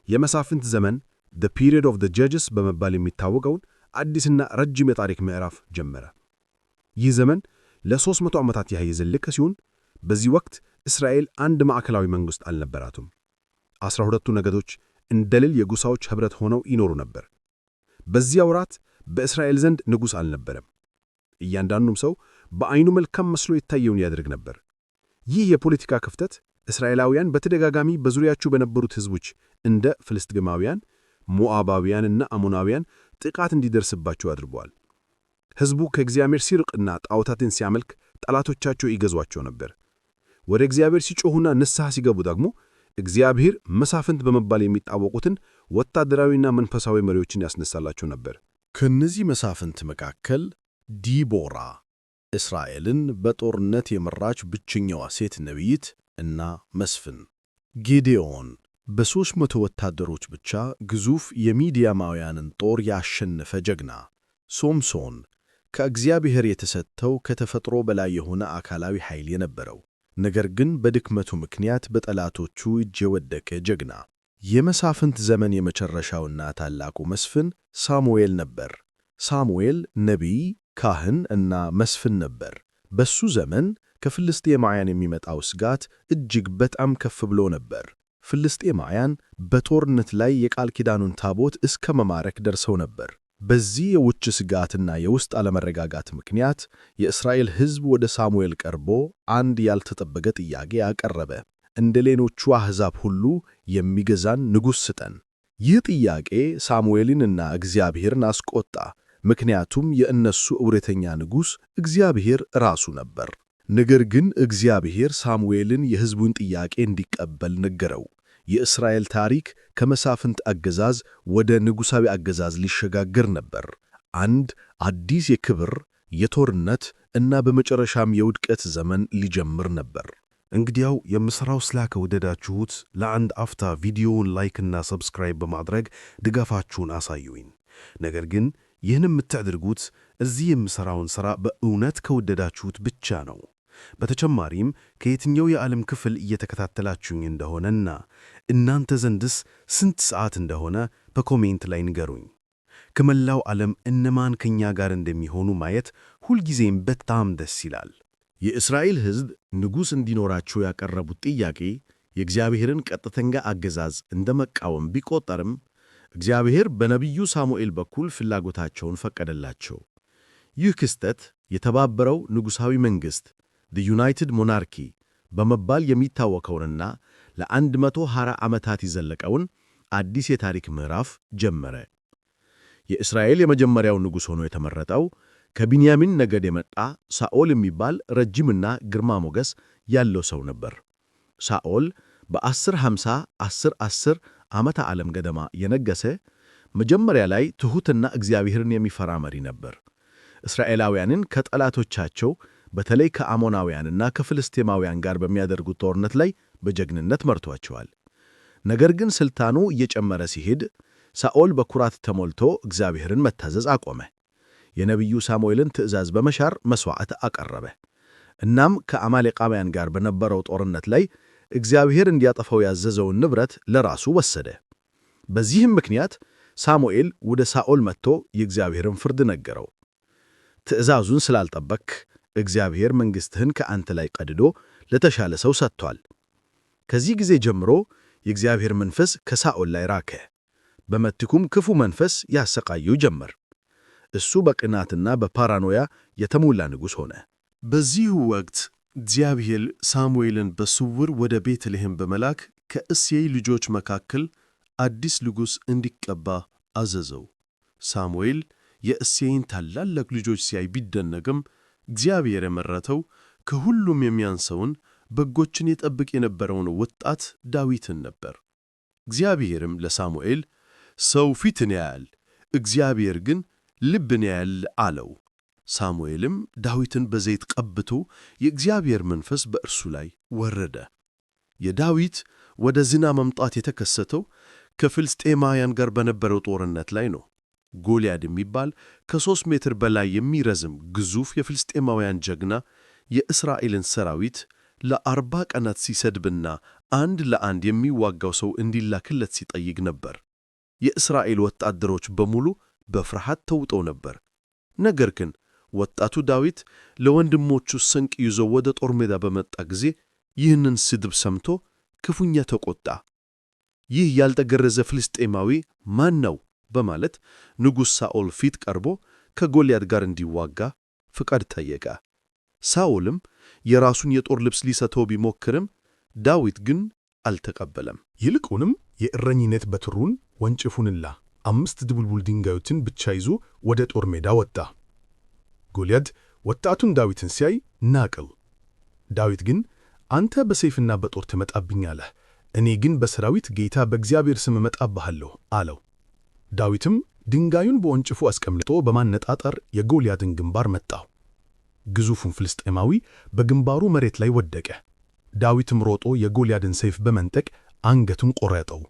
የመሳፍንት ዘመን the period of the judges በመባል የሚታወቀውን አዲስና ረጅም የታሪክ ምዕራፍ ጀመረ። ይህ ዘመን ለ300 ዓመታት ያህል የዘለቀ ሲሆን በዚህ ወቅት እስራኤል አንድ ማዕከላዊ መንግሥት አልነበራትም። 12ቱ ነገዶች እንደ ሌል የጎሳዎች ኅብረት ሆነው ይኖሩ ነበር። በዚያ ወራት በእስራኤል ዘንድ ንጉሥ አልነበረም። እያንዳንዱም ሰው በዓይኑ መልካም መስሎ ይታየውን ያደርግ ነበር። ይህ የፖለቲካ ክፍተት እስራኤላውያን በተደጋጋሚ በዙሪያቸው በነበሩት ሕዝቦች እንደ ፍልስጥኤማውያን፣ ሞዓባውያንና አሞናውያን ጥቃት እንዲደርስባቸው አድርጓል። ሕዝቡ ከእግዚአብሔር ሲርቅና ጣዖታትን ሲያመልክ ጠላቶቻቸው ይገዟቸው ነበር። ወደ እግዚአብሔር ሲጮኹና ንስሐ ሲገቡ ደግሞ እግዚአብሔር መሳፍንት በመባል የሚታወቁትን ወታደራዊና መንፈሳዊ መሪዎችን ያስነሳላቸው ነበር። ከእነዚህ መሳፍንት መካከል ዲቦራ እስራኤልን በጦርነት የመራች ብቸኛዋ ሴት ነቢይት እና መስፍን፣ ጌዴዎን በ300 ወታደሮች ብቻ ግዙፍ የሚዲያማውያንን ጦር ያሸነፈ ጀግና፣ ሶምሶን ከእግዚአብሔር የተሰጠው ከተፈጥሮ በላይ የሆነ አካላዊ ኃይል የነበረው ነገር ግን በድክመቱ ምክንያት በጠላቶቹ እጅ የወደቀ ጀግና። የመሳፍንት ዘመን የመጨረሻውና ታላቁ መስፍን ሳሙኤል ነበር። ሳሙኤል ነቢይ፣ ካህን እና መስፍን ነበር። በሱ ዘመን ከፍልስጤማውያን የሚመጣው ስጋት እጅግ በጣም ከፍ ብሎ ነበር። ፍልስጤማውያን በጦርነት ላይ የቃል ኪዳኑን ታቦት እስከ መማረክ ደርሰው ነበር። በዚህ የውጭ ስጋትና የውስጥ አለመረጋጋት ምክንያት የእስራኤል ሕዝብ ወደ ሳሙኤል ቀርቦ አንድ ያልተጠበቀ ጥያቄ አቀረበ። እንደ ሌሎቹ አሕዛብ ሁሉ የሚገዛን ንጉሥ ስጠን። ይህ ጥያቄ ሳሙኤልንና እግዚአብሔርን አስቆጣ። ምክንያቱም የእነሱ እውነተኛ ንጉሥ እግዚአብሔር ራሱ ነበር። ነገር ግን እግዚአብሔር ሳሙኤልን የሕዝቡን ጥያቄ እንዲቀበል ነገረው። የእስራኤል ታሪክ ከመሳፍንት አገዛዝ ወደ ንጉሣዊ አገዛዝ ሊሸጋገር ነበር። አንድ አዲስ የክብር፣ የጦርነት እና በመጨረሻም የውድቀት ዘመን ሊጀምር ነበር። እንግዲያው የምሠራው ከወደዳችሁት ለአንድ አፍታ ቪዲዮውን ላይክና ሰብስክራይብ በማድረግ ድጋፋችሁን አሳዩኝ። ነገር ግን ይህን የምታደርጉት እዚህ የምሠራውን ሥራ በእውነት ከወደዳችሁት ብቻ ነው። በተጨማሪም ከየትኛው የዓለም ክፍል እየተከታተላችሁኝ እንደሆነና እናንተ ዘንድስ ስንት ሰዓት እንደሆነ በኮሜንት ላይ ንገሩኝ። ከመላው ዓለም እነማን ከኛ ጋር እንደሚሆኑ ማየት ሁልጊዜም በጣም ደስ ይላል። የእስራኤል ሕዝብ ንጉሥ እንዲኖራቸው ያቀረቡት ጥያቄ የእግዚአብሔርን ቀጥተኛ አገዛዝ እንደ መቃወም ቢቆጠርም እግዚአብሔር በነቢዩ ሳሙኤል በኩል ፍላጎታቸውን ፈቀደላቸው። ይህ ክስተት የተባበረው ንጉሣዊ መንግሥት the United Monarchy በመባል የሚታወቀውንና ለ120 ዓመታት የዘለቀውን አዲስ የታሪክ ምዕራፍ ጀመረ። የእስራኤል የመጀመሪያው ንጉሥ ሆኖ የተመረጠው ከቢንያሚን ነገድ የመጣ ሳኦል የሚባል ረጅምና ግርማ ሞገስ ያለው ሰው ነበር። ሳኦል በ1050 ዓመተ ዓለም ገደማ የነገሰ መጀመሪያ ላይ ትሑትና እግዚአብሔርን የሚፈራ መሪ ነበር። እስራኤላውያንን ከጠላቶቻቸው በተለይ ከአሞናውያንና ከፍልስጤማውያን ጋር በሚያደርጉት ጦርነት ላይ በጀግንነት መርቷቸዋል። ነገር ግን ስልጣኑ እየጨመረ ሲሄድ ሳኦል በኩራት ተሞልቶ እግዚአብሔርን መታዘዝ አቆመ። የነቢዩ ሳሙኤልን ትእዛዝ በመሻር መሥዋዕት አቀረበ። እናም ከአማሌቃውያን ጋር በነበረው ጦርነት ላይ እግዚአብሔር እንዲያጠፋው ያዘዘውን ንብረት ለራሱ ወሰደ። በዚህም ምክንያት ሳሙኤል ወደ ሳኦል መጥቶ የእግዚአብሔርን ፍርድ ነገረው። ትእዛዙን ስላልጠበቅ እግዚአብሔር መንግሥትህን ከአንተ ላይ ቀድዶ ለተሻለ ሰው ሰጥቷል። ከዚህ ጊዜ ጀምሮ የእግዚአብሔር መንፈስ ከሳኦል ላይ ራከ። በምትኩም ክፉ መንፈስ ያሰቃየው ጀመር። እሱ በቅናትና በፓራኖያ የተሞላ ንጉሥ ሆነ። በዚሁ ወቅት እግዚአብሔር ሳሙኤልን በስውር ወደ ቤተልሔም በመላክ ከእሴይ ልጆች መካከል አዲስ ንጉሥ እንዲቀባ አዘዘው። ሳሙኤል የእሴይን ታላላቅ ልጆች ሲያይ ቢደነቅም እግዚአብሔር የመረጠው ከሁሉም የሚያንሰውን በጎችን ይጠብቅ የነበረውን ወጣት ዳዊትን ነበር። እግዚአብሔርም ለሳሙኤል ሰው ፊትን ያያል፣ እግዚአብሔር ግን ልብን ያያል አለው። ሳሙኤልም ዳዊትን በዘይት ቀብቶ የእግዚአብሔር መንፈስ በእርሱ ላይ ወረደ። የዳዊት ወደ ዝና መምጣት የተከሰተው ከፍልስጤማውያን ጋር በነበረው ጦርነት ላይ ነው። ጎልያድ የሚባል ከ3 ሜትር በላይ የሚረዝም ግዙፍ የፍልስጤማውያን ጀግና የእስራኤልን ሰራዊት ለ40 ቀናት ሲሰድብና አንድ ለአንድ የሚዋጋው ሰው እንዲላክለት ሲጠይቅ ነበር። የእስራኤል ወታደሮች በሙሉ በፍርሃት ተውጠው ነበር። ነገር ግን ወጣቱ ዳዊት ለወንድሞቹ ስንቅ ይዞ ወደ ጦር ሜዳ በመጣ ጊዜ ይህንን ስድብ ሰምቶ ክፉኛ ተቆጣ። ይህ ያልተገረዘ ፍልስጤማዊ ማን ነው? በማለት ንጉሥ ሳኦል ፊት ቀርቦ ከጎልያድ ጋር እንዲዋጋ ፍቃድ ጠየቀ። ሳኦልም የራሱን የጦር ልብስ ሊሰጠው ቢሞክርም ዳዊት ግን አልተቀበለም። ይልቁንም የእረኝነት በትሩን ወንጭፉንና 5 ድቡልቡል ድንጋዮችን ብቻ ይዞ ወደ ጦር ሜዳ ወጣ። ጎልያድ ወጣቱን ዳዊትን ሲያይ ናቀው። ዳዊት ግን አንተ በሰይፍና በጦር ትመጣብኛለህ፣ እኔ ግን በሰራዊት ጌታ በእግዚአብሔር ስም እመጣብሃለሁ አለው። ዳዊትም ድንጋዩን በወንጭፉ አስቀምጦ በማነጣጠር የጎልያድን ግንባር መታው። ግዙፉን ፍልስጤማዊ በግንባሩ መሬት ላይ ወደቀ። ዳዊትም ሮጦ የጎልያድን ሰይፍ በመንጠቅ አንገቱን ቆረጠው።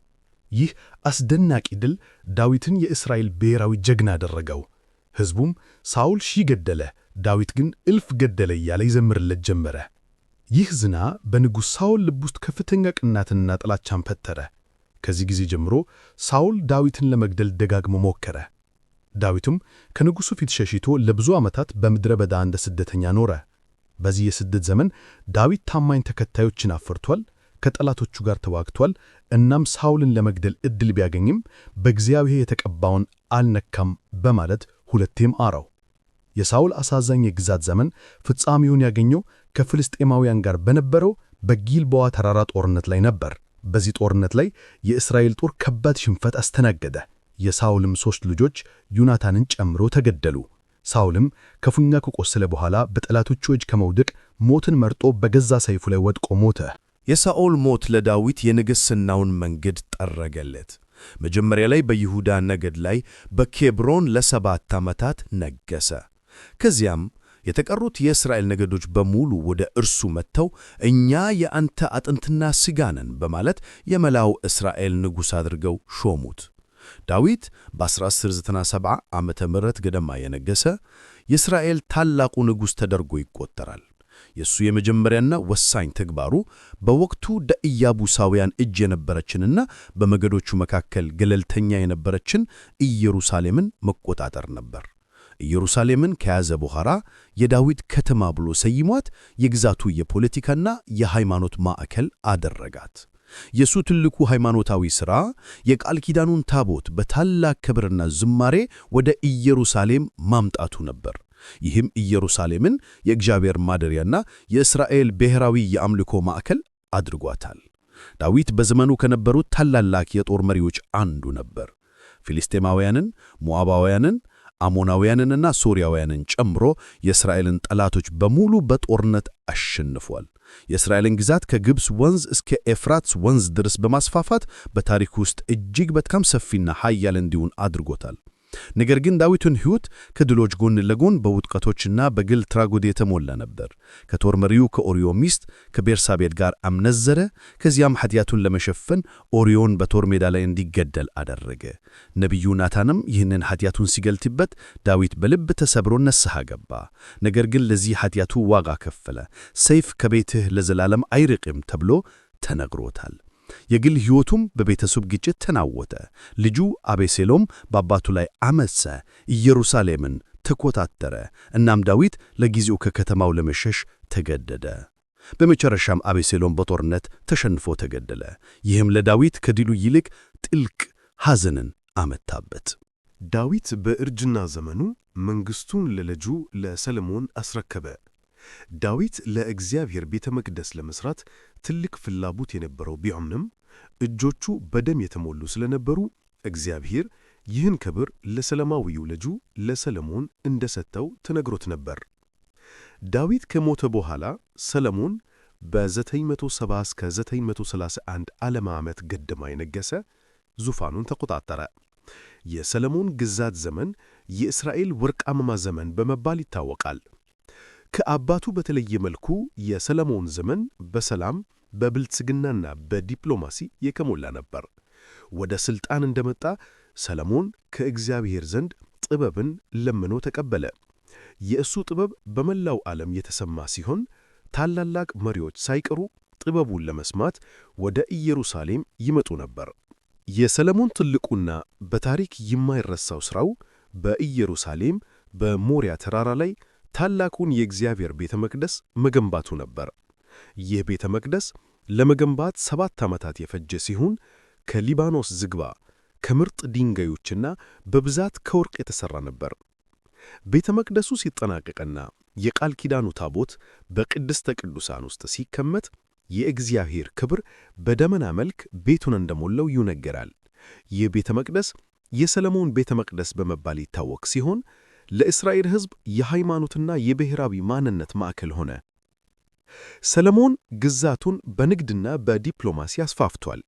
ይህ አስደናቂ ድል ዳዊትን የእስራኤል ብሔራዊ ጀግና አደረገው። ሕዝቡም ሳውል 1000 ገደለ፣ ዳዊት ግን 1000 ገደለ እያለ ይዘምርለት ጀመረ። ይህ ዜና በንጉሥ ሳውል ልብ ውስጥ ከፍተኛ ቅናትንና ጥላቻን ፈጠረ። ከዚህ ጊዜ ጀምሮ ሳውል ዳዊትን ለመግደል ደጋግሞ ሞከረ። ዳዊትም ከንጉሡ ፊት ሸሽቶ ለብዙ ዓመታት በምድረ በዳ እንደ ስደተኛ ኖረ። በዚህ የስደት ዘመን ዳዊት ታማኝ ተከታዮችን አፍርቷል፣ ከጠላቶቹ ጋር ተዋግቷል። እናም ሳውልን ለመግደል ዕድል ቢያገኝም በእግዚአብሔር የተቀባውን አልነካም በማለት ሁለቴም አራው። የሳውል አሳዛኝ የግዛት ዘመን ፍጻሜውን ያገኘው ከፍልስጤማውያን ጋር በነበረው በጊልቦዓ ተራራ ጦርነት ላይ ነበር። በዚህ ጦርነት ላይ የእስራኤል ጦር ከባድ ሽንፈት አስተናገደ። የሳውልም 3 ልጆች ዮናታንን ጨምሮ ተገደሉ። ሳውልም ክፉኛ ከቆሰለ በኋላ በጠላቶቹ እጅ ከመውደቅ ሞትን መርጦ በገዛ ሰይፉ ላይ ወድቆ ሞተ። የሳኦል ሞት ለዳዊት የንግሥናውን መንገድ ጠረገለት። መጀመሪያ ላይ በይሁዳ ነገድ ላይ በኬብሮን ለ7 ዓመታት ነገሠ። ከዚያም የተቀሩት የእስራኤል ነገዶች በሙሉ ወደ እርሱ መጥተው እኛ የአንተ አጥንትና ሥጋ ነን በማለት የመላው እስራኤል ንጉሥ አድርገው ሾሙት። ዳዊት በ1097 ዓመተ ምህረት ገደማ የነገሠ የእስራኤል ታላቁ ንጉሥ ተደርጎ ይቆጠራል። የእሱ የመጀመሪያና ወሳኝ ተግባሩ በወቅቱ በኢያቡሳውያን እጅ የነበረችንና በመገዶቹ መካከል ገለልተኛ የነበረችን ኢየሩሳሌምን መቆጣጠር ነበር። ኢየሩሳሌምን ከያዘ በኋላ የዳዊት ከተማ ብሎ ሰይሟት የግዛቱ የፖለቲካና የሃይማኖት ማዕከል አደረጋት። የሱ ትልቁ ሃይማኖታዊ ሥራ የቃል ኪዳኑን ታቦት በታላቅ ክብርና ዝማሬ ወደ ኢየሩሳሌም ማምጣቱ ነበር። ይህም ኢየሩሳሌምን የእግዚአብሔር ማደሪያና የእስራኤል ብሔራዊ የአምልኮ ማዕከል አድርጓታል። ዳዊት በዘመኑ ከነበሩት ታላላቅ የጦር መሪዎች አንዱ ነበር። ፊልስጤማውያንን፣ ሞዓባውያንን፣ አሞናውያንንና ሶርያውያንን ጨምሮ የእስራኤልን ጠላቶች በሙሉ በጦርነት አሸንፏል። የእስራኤልን ግዛት ከግብፅ ወንዝ እስከ ኤፍራጥስ ወንዝ ድረስ በማስፋፋት በታሪክ ውስጥ እጅግ በጣም ሰፊና ኃያል እንዲሆን አድርጎታል። ነገር ግን ዳዊትን ሕይወት ከድሎች ጎን ለጎን በውድቀቶችና በግል ትራጎዲ የተሞላ ነበር። ከጦር መሪው ከኦርዮ ሚስት ከቤርሳቤት ጋር አመነዘረ። ከዚያም ኃጢአቱን ለመሸፈን ኦርዮን በጦር ሜዳ ላይ እንዲገደል አደረገ። ነቢዩ ናታንም ይህንን ኃጢአቱን ሲገልጥበት ዳዊት በልብ ተሰብሮ ንስሐ ገባ። ነገር ግን ለዚህ ኃጢአቱ ዋጋ ከፈለ። ሰይፍ ከቤትህ ለዘላለም አይርቅም ተብሎ ተነግሮታል። የግል ሕይወቱም በቤተሰብ ግጭት ተናወጠ። ልጁ አቤሴሎም በአባቱ ላይ አመፀ፣ ኢየሩሳሌምን ተቆጣጠረ። እናም ዳዊት ለጊዜው ከከተማው ለመሸሽ ተገደደ። በመጨረሻም አቤሴሎም በጦርነት ተሸንፎ ተገደለ። ይህም ለዳዊት ከድሉ ይልቅ ጥልቅ ሐዘንን አመጣበት። ዳዊት በእርጅና ዘመኑ መንግሥቱን ለልጁ ለሰሎሞን አስረከበ። ዳዊት ለእግዚአብሔር ቤተ መቅደስ ለመሥራት ትልቅ ፍላጎት የነበረው ቢሆንም እጆቹ በደም የተሞሉ ስለነበሩ እግዚአብሔር ይህን ክብር ለሰላማዊው ልጁ ለሰሎሞን እንደሰጠው ተነግሮት ነበር። ዳዊት ከሞተ በኋላ ሰሎሞን በ970 እስከ 931 ዓመተ ዓመት ገደማ የነገሠ ዙፋኑን ተቆጣጠረ። የሰሎሞን ግዛት ዘመን የእስራኤል ወርቃማ ዘመን በመባል ይታወቃል። ከአባቱ በተለየ መልኩ የሰሎሞን ዘመን በሰላም በብልጽግናና በዲፕሎማሲ የተሞላ ነበር። ወደ ሥልጣን እንደመጣ ሰሎሞን ከእግዚአብሔር ዘንድ ጥበብን ለምኖ ተቀበለ። የእሱ ጥበብ በመላው ዓለም የተሰማ ሲሆን ታላላቅ መሪዎች ሳይቀሩ ጥበቡን ለመስማት ወደ ኢየሩሳሌም ይመጡ ነበር። የሰሎሞን ትልቁና በታሪክ የማይረሳው ሥራው በኢየሩሳሌም በሞሪያ ተራራ ላይ ታላቁን የእግዚአብሔር ቤተ መቅደስ መገንባቱ ነበር። ይህ ቤተ መቅደስ ለመገንባት 7 ዓመታት የፈጀ ሲሆን ከሊባኖስ ዝግባ፣ ከምርጥ ድንጋዮችና በብዛት ከወርቅ የተሠራ ነበር። ቤተ መቅደሱ ሲጠናቀቅና የቃል ኪዳኑ ታቦት በቅድስተ ቅዱሳን ውስጥ ሲከመት የእግዚአብሔር ክብር በደመና መልክ ቤቱን እንደሞላው ይነገራል። ይህ ቤተ መቅደስ የሰሎሞን ቤተ መቅደስ በመባል ይታወቅ ሲሆን ለእስራኤል ሕዝብ የሃይማኖትና የብሔራዊ ማንነት ማዕከል ሆነ። ሰለሞን ግዛቱን በንግድና በዲፕሎማሲ አስፋፍቷል።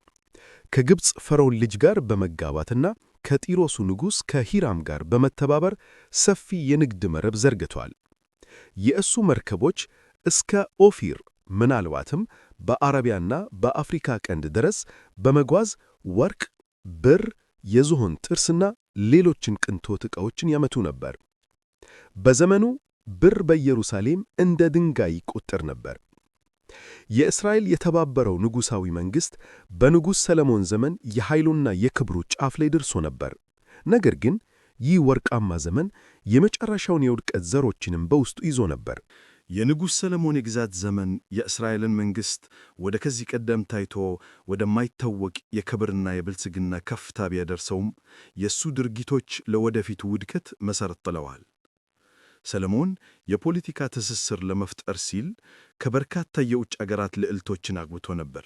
ከግብፅ ፈርዖን ልጅ ጋር በመጋባትና ከጢሮሱ ንጉሥ ከሂራም ጋር በመተባበር ሰፊ የንግድ መረብ ዘርግቷል። የእሱ መርከቦች እስከ ኦፊር ምናልባትም በአረቢያና በአፍሪካ ቀንድ ድረስ በመጓዝ ወርቅ፣ ብር፣ የዝሆን ጥርስና ሌሎችን ቅንጦት ዕቃዎችን ያመጡ ነበር። በዘመኑ ብር በኢየሩሳሌም እንደ ድንጋይ ይቆጠር ነበር። የእስራኤል የተባበረው ንጉሣዊ መንግሥት በንጉሥ ሰለሞን ዘመን የኃይሉና የክብሩ ጫፍ ላይ ደርሶ ነበር። ነገር ግን ይህ ወርቃማ ዘመን የመጨረሻውን የውድቀት ዘሮችንም በውስጡ ይዞ ነበር። የንጉሥ ሰለሞን የግዛት ዘመን የእስራኤልን መንግሥት ወደ ከዚህ ቀደም ታይቶ ወደማይታወቅ የክብርና የብልጽግና ከፍታ ቢያደርሰውም የእሱ ድርጊቶች ለወደፊቱ ውድቀት መሠረት ጥለዋል። ሰለሞን የፖለቲካ ትስስር ለመፍጠር ሲል ከበርካታ የውጭ አገራት ልዕልቶችን አግብቶ ነበር።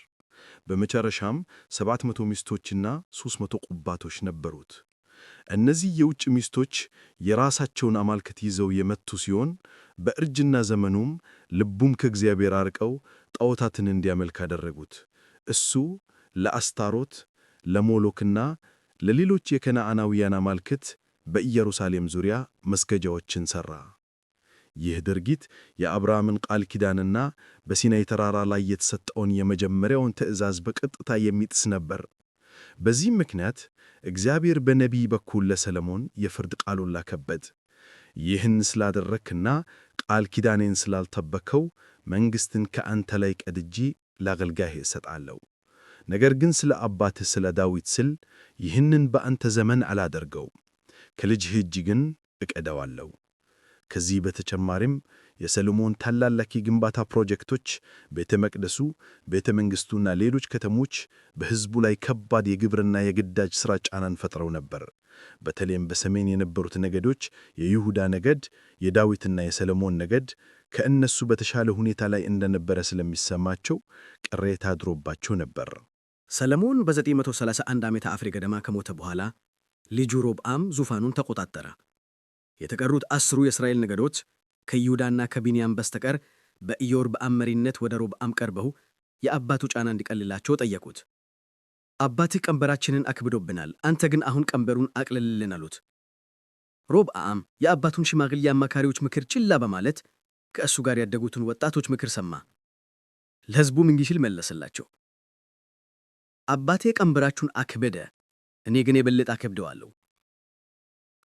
በመጨረሻም 700 ሚስቶችና 300 ቁባቶች ነበሩት። እነዚህ የውጭ ሚስቶች የራሳቸውን አማልክት ይዘው የመቱ ሲሆን በእርጅና ዘመኑም ልቡም ከእግዚአብሔር አርቀው ጣዖታትን እንዲያመልክ አደረጉት። እሱ ለአስታሮት፣ ለሞሎክና ለሌሎች የከነዓናውያን አማልክት በኢየሩሳሌም ዙሪያ መስገጃዎችን ሠራ። ይህ ድርጊት የአብርሃምን ቃል ኪዳንና በሲናይ ተራራ ላይ የተሰጠውን የመጀመሪያውን ትእዛዝ በቀጥታ የሚጥስ ነበር። በዚህም ምክንያት እግዚአብሔር በነቢይ በኩል ለሰለሞን የፍርድ ቃሉን ላከበት። ይህን ስላደረክና ቃል ኪዳኔን ስላልጠበቅከው መንግሥትን ከአንተ ላይ ቀድጄ ለአገልጋይህ እሰጣለሁ። ነገር ግን ስለ አባትህ ስለ ዳዊት ስል ይህንን በአንተ ዘመን አላደርገውም፣ ከልጅህ እጅ ግን እቀደዋለሁ። ከዚህ በተጨማሪም የሰሎሞን ታላላቅ የግንባታ ፕሮጀክቶች፣ ቤተ መቅደሱ፣ ቤተ መንግሥቱና ሌሎች ከተሞች በሕዝቡ ላይ ከባድ የግብርና የግዳጅ ሥራ ጫናን ፈጥረው ነበር። በተለይም በሰሜን የነበሩት ነገዶች የይሁዳ ነገድ፣ የዳዊትና የሰሎሞን ነገድ ከእነሱ በተሻለ ሁኔታ ላይ እንደነበረ ስለሚሰማቸው ቅሬታ አድሮባቸው ነበር። ሰለሞን በ931 ዓመተ አፍሪ ገደማ ከሞተ በኋላ ልጁ ሮብዓም ዙፋኑን ተቆጣጠረ። የተቀሩት 10 የእስራኤል ነገዶች ከይሁዳና ከቢንያም በስተቀር በኢዮርብዓም መሪነት ወደ ሮብዓም ቀርበው የአባቱ ጫና እንዲቀልላቸው ጠየቁት። አባትህ ቀንበራችንን አክብዶብናል፣ አንተ ግን አሁን ቀንበሩን አቅልልልን አሉት። ሮብዓም የአባቱን ሽማግሌ አማካሪዎች ምክር ችላ በማለት ከእሱ ጋር ያደጉትን ወጣቶች ምክር ሰማ። ለሕዝቡም እንዲህ ሲል መለሰላቸው፣ አባቴ ቀንበራችሁን አክበደ፣ እኔ ግን የበለጠ አከብደዋለሁ።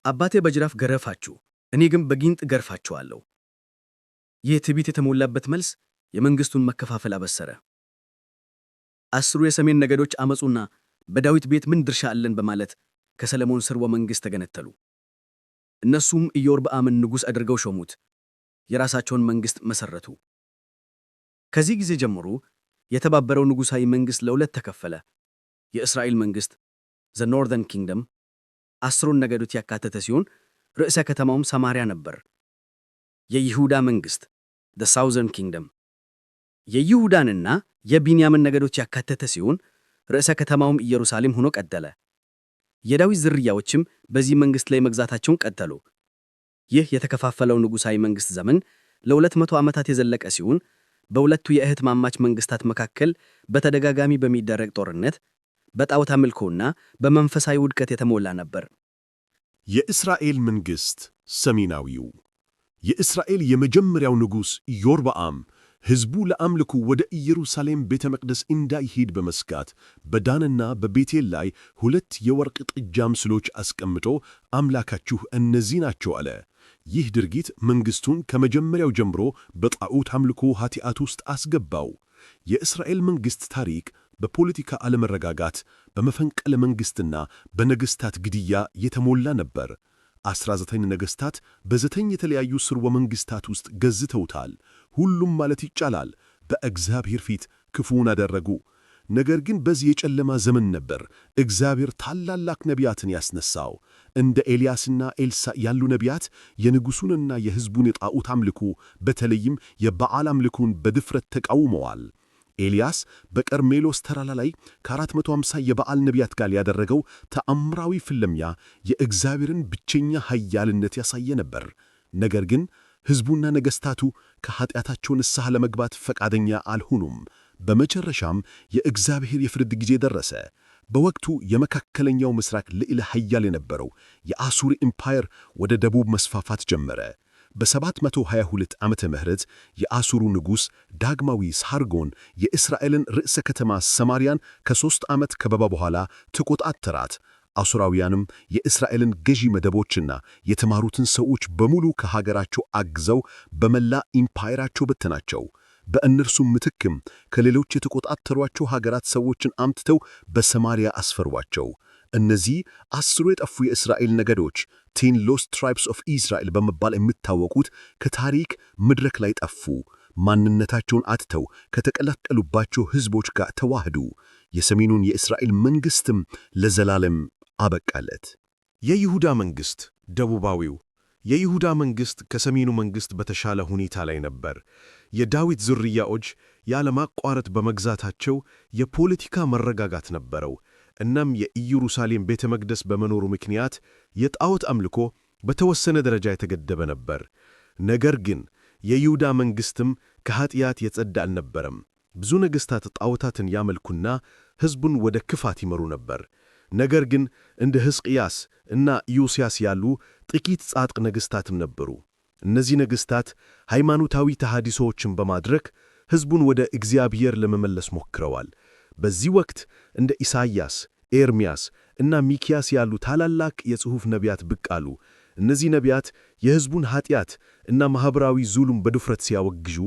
አባቴ በጅራፍ ገረፋችሁ፣ እኔ ግን በጊንጥ ገርፋችኋለሁ። ይህ ትዕቢት የተሞላበት መልስ የመንግሥቱን መከፋፈል አበሰረ። 10 የሰሜን ነገዶች አመፁና በዳዊት ቤት ምን ድርሻ አለን በማለት ከሰለሞን ሥርወ መንግሥት ተገነጠሉ። እነሱም ኢዮርብዓምን ንጉሥ አድርገው ሾሙት፣ የራሳቸውን መንግሥት መሠረቱ። ከዚህ ጊዜ ጀምሮ የተባበረው ንጉሣዊ መንግሥት ለሁለት ተከፈለ። የእስራኤል መንግሥት ዘ ኖርዘርን ኪንግደም 10 ነገዶች ያካተተ ሲሆን ርዕሰ ከተማውም ሰማርያ ነበር። የይሁዳ መንግሥት ዘ ሳውዘርን ኪንግደም የይሁዳንና የቢንያምን ነገዶች ያካተተ ሲሆን ርዕሰ ከተማውም ኢየሩሳሌም ሆኖ ቀጠለ። የዳዊት ዝርያዎችም በዚህ መንግሥት ላይ መግዛታቸውን ቀጠሉ። ይህ የተከፋፈለው ንጉሣዊ መንግሥት ዘመን ለ200 ዓመታት የዘለቀ ሲሆን በሁለቱ የእህት ማማች መንግሥታት መካከል በተደጋጋሚ በሚደረግ ጦርነት፣ በጣዖት አምልኮና በመንፈሳዊ ውድቀት የተሞላ ነበር። የእስራኤል መንግሥት ሰሜናዊው የእስራኤል የመጀመሪያው ንጉሥ ኢዮርብዓም ሕዝቡ ለአምልኮ ወደ ኢየሩሳሌም ቤተ መቅደስ እንዳይሄድ በመስጋት በዳንና በቤቴል ላይ 2 የወርቅ ጥጃ ምስሎች አስቀምጦ አምላካችሁ እነዚህ ናቸው አለ። ይህ ድርጊት መንግሥቱን ከመጀመሪያው ጀምሮ በጣዖት አምልኮ ኃጢአት ውስጥ አስገባው። የእስራኤል መንግሥት ታሪክ በፖለቲካ አለመረጋጋት፣ በመፈንቅለ መንግሥትና በነገሥታት ግድያ የተሞላ ነበር። 19 ነገሥታት በ9 የተለያዩ ሥርወ መንግሥታት ውስጥ ገዝተውታል። ሁሉም ማለት ይቻላል በእግዚአብሔር ፊት ክፉን አደረጉ። ነገር ግን በዚህ የጨለማ ዘመን ነበር እግዚአብሔር ታላላቅ ነቢያትን ያስነሳው። እንደ ኤልያስና ኤልሳዕ ያሉ ነቢያት የንጉሡንና የሕዝቡን የጣዖት አምልኮ በተለይም የበዓል አምልኮን በድፍረት ተቃውመዋል። ኤልያስ በቀርሜሎስ ተራራ ላይ ከ450 የበዓል ነቢያት ጋር ያደረገው ተአምራዊ ፍልሚያ የእግዚአብሔርን ብቸኛ ኃያልነት ያሳየ ነበር። ነገር ግን ሕዝቡና ነገሥታቱ ከኀጢአታቸው ንስሐ ለመግባት ፈቃደኛ አልሆኑም። በመጨረሻም የእግዚአብሔር የፍርድ ጊዜ ደረሰ። በወቅቱ የመካከለኛው ምስራቅ ልዕለ ኃያል የነበረው የአሦር ኢምፓየር ወደ ደቡብ መስፋፋት ጀመረ። በ722 ዓመተ ምህረት የአሦሩ ንጉሥ ዳግማዊ ሳርጎን የእስራኤልን ርዕሰ ከተማ ሰማርያን ከ3 ዓመት ከበባ በኋላ ተቆጣጠራት። አሦራውያንም የእስራኤልን ገዢ መደቦችና የተማሩትን ሰዎች በሙሉ ከሀገራቸው አግዘው በመላ ኢምፓየራቸው በተናቸው። በእነርሱም ምትክም ከሌሎች የተቆጣጠሯቸው ሀገራት ሰዎችን አምጥተው በሰማርያ አስፈሯቸው። እነዚህ 10 የጠፉ የእስራኤል ነገዶች 10 ሎስት ትራይብስ ኦፍ ኢዝራኤል በመባል የሚታወቁት ከታሪክ መድረክ ላይ ጠፉ። ማንነታቸውን አጥተው ከተቀላቀሉባቸው ሕዝቦች ጋር ተዋህዱ። የሰሜኑን የእስራኤል መንግሥትም ለዘላለም አበቃለት። የይሁዳ መንግሥት ደቡባዊው የይሁዳ መንግሥት ከሰሜኑ መንግሥት በተሻለ ሁኔታ ላይ ነበር። የዳዊት ዝርያዎች ያለማቋረጥ በመግዛታቸው የፖለቲካ መረጋጋት ነበረው። እናም የኢየሩሳሌም ቤተ መቅደስ በመኖሩ ምክንያት የጣዖት አምልኮ በተወሰነ ደረጃ የተገደበ ነበር። ነገር ግን የይሁዳ መንግሥትም ከኀጢአት የጸዳ አልነበረም። ብዙ ነገሥታት ጣዖታትን ያመልኩና ሕዝቡን ወደ ክፋት ይመሩ ነበር። ነገር ግን እንደ ሕዝቅያስ እና ኢዮስያስ ያሉ ጥቂት ጻድቅ ነገሥታትም ነበሩ። እነዚህ ነገሥታት ሃይማኖታዊ ተሐድሶዎችን በማድረግ ሕዝቡን ወደ እግዚአብሔር ለመመለስ ሞክረዋል። በዚህ ወቅት እንደ ኢሳይያስ፣ ኤርምያስ እና ሚክያስ ያሉ ታላላቅ የጽሑፍ ነቢያት ብቅ አሉ። እነዚህ ነቢያት የሕዝቡን ኀጢአት እና ማኅበራዊ ዙልም በድፍረት ሲያወግዙ፣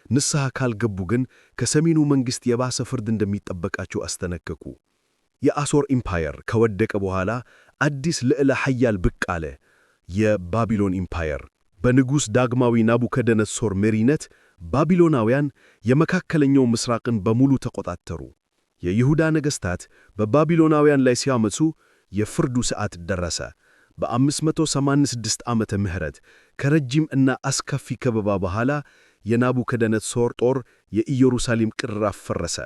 ንስሐ ካልገቡ ግን ከሰሜኑ መንግሥት የባሰ ፍርድ እንደሚጠበቃቸው አስጠነቀቁ። የአሦር ኢምፓየር ከወደቀ በኋላ አዲስ ልዕለ ኃያል ብቅ አለ። የባቢሎን ኢምፓየር በንጉሥ ዳግማዊ ናቡከደነጾር መሪነት ባቢሎናውያን የመካከለኛው ምስራቅን በሙሉ ተቆጣጠሩ። የይሁዳ ነገሥታት በባቢሎናውያን ላይ ሲያመፁ የፍርዱ ሰዓት ደረሰ። በ586 ዓመተ ምህረት ከረጅም እና አስከፊ ከበባ በኋላ የናቡከደነጾር ጦር የኢየሩሳሌም ቅርራፍ ፈረሰ።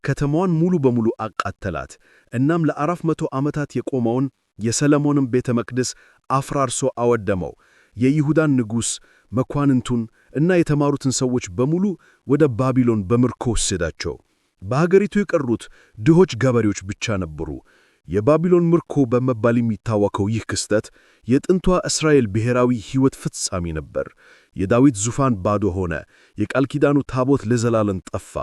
ከተማዋን ሙሉ በሙሉ አቃተላት። እናም ለ400 ዓመታት የቆመውን የሰለሞንን ቤተ መቅደስ አፍራርሶ አወደመው። የይሁዳን ንጉሥ መኳንንቱን እና የተማሩትን ሰዎች በሙሉ ወደ ባቢሎን በምርኮ ወሰዳቸው። በሀገሪቱ የቀሩት ድሆች ገበሬዎች ብቻ ነበሩ። የባቢሎን ምርኮ በመባል የሚታወቀው ይህ ክስተት የጥንቷ እስራኤል ብሔራዊ ሕይወት ፍጻሜ ነበር። የዳዊት ዙፋን ባዶ ሆነ። የቃል ኪዳኑ ታቦት ለዘላለም ጠፋ።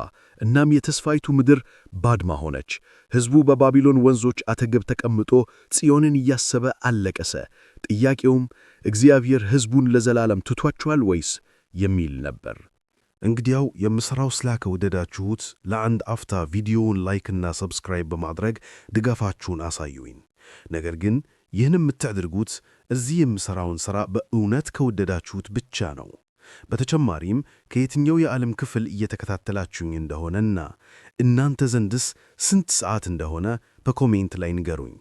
እናም የተስፋይቱ ምድር ባድማ ሆነች። ሕዝቡ በባቢሎን ወንዞች አጠገብ ተቀምጦ ጽዮንን እያሰበ አለቀሰ። ጥያቄውም እግዚአብሔር ሕዝቡን ለዘላለም ትቷቸዋል ወይስ የሚል ነበር። እንግዲያው የምሥራው ስላከወደዳችሁት ለአንድ አፍታ ቪዲዮውን ላይክና ሰብስክራይብ በማድረግ ድጋፋችሁን አሳዩኝ። ነገር ግን ይህን የምታደርጉት እዚህ የምሠራውን ሥራ በእውነት ከወደዳችሁት ብቻ ነው። በተጨማሪም ከየትኛው የዓለም ክፍል እየተከታተላችሁኝ እንደሆነና እናንተ ዘንድስ ስንት ሰዓት እንደሆነ በኮሜንት ላይ ንገሩኝ።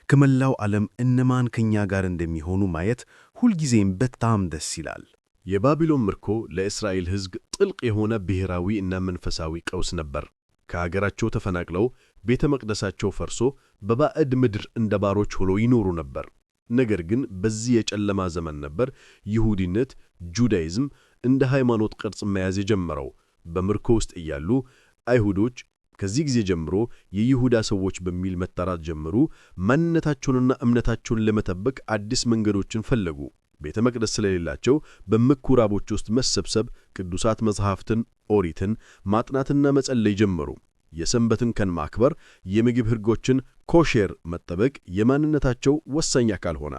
ከመላው ዓለም እነማን ከኛ ጋር እንደሚሆኑ ማየት ሁልጊዜም በጣም ደስ ይላል። የባቢሎን ምርኮ ለእስራኤል ሕዝብ ጥልቅ የሆነ ብሔራዊ እና መንፈሳዊ ቀውስ ነበር። ከአገራቸው ተፈናቅለው ቤተ መቅደሳቸው ፈርሶ በባዕድ ምድር እንደ ባሮች ሆነው ይኖሩ ነበር። ነገር ግን በዚህ የጨለማ ዘመን ነበር ይሁዲነት፣ ጁዳይዝም እንደ ሃይማኖት ቅርጽ መያዝ የጀመረው። በምርኮ ውስጥ እያሉ አይሁዶች ከዚህ ጊዜ ጀምሮ የይሁዳ ሰዎች በሚል መጠራት ጀመሩ። ማንነታቸውንና እምነታቸውን ለመጠበቅ አዲስ መንገዶችን ፈለጉ። ቤተ መቅደስ ስለሌላቸው በምኩራቦች ውስጥ መሰብሰብ፣ ቅዱሳት መጽሐፍትን፣ ኦሪትን ማጥናትና መጸለይ ጀመሩ። የሰንበትን ቀን ማክበር፣ የምግብ ሕጎችን ኮሼር መጠበቅ የማንነታቸው ወሳኝ አካል ሆነ።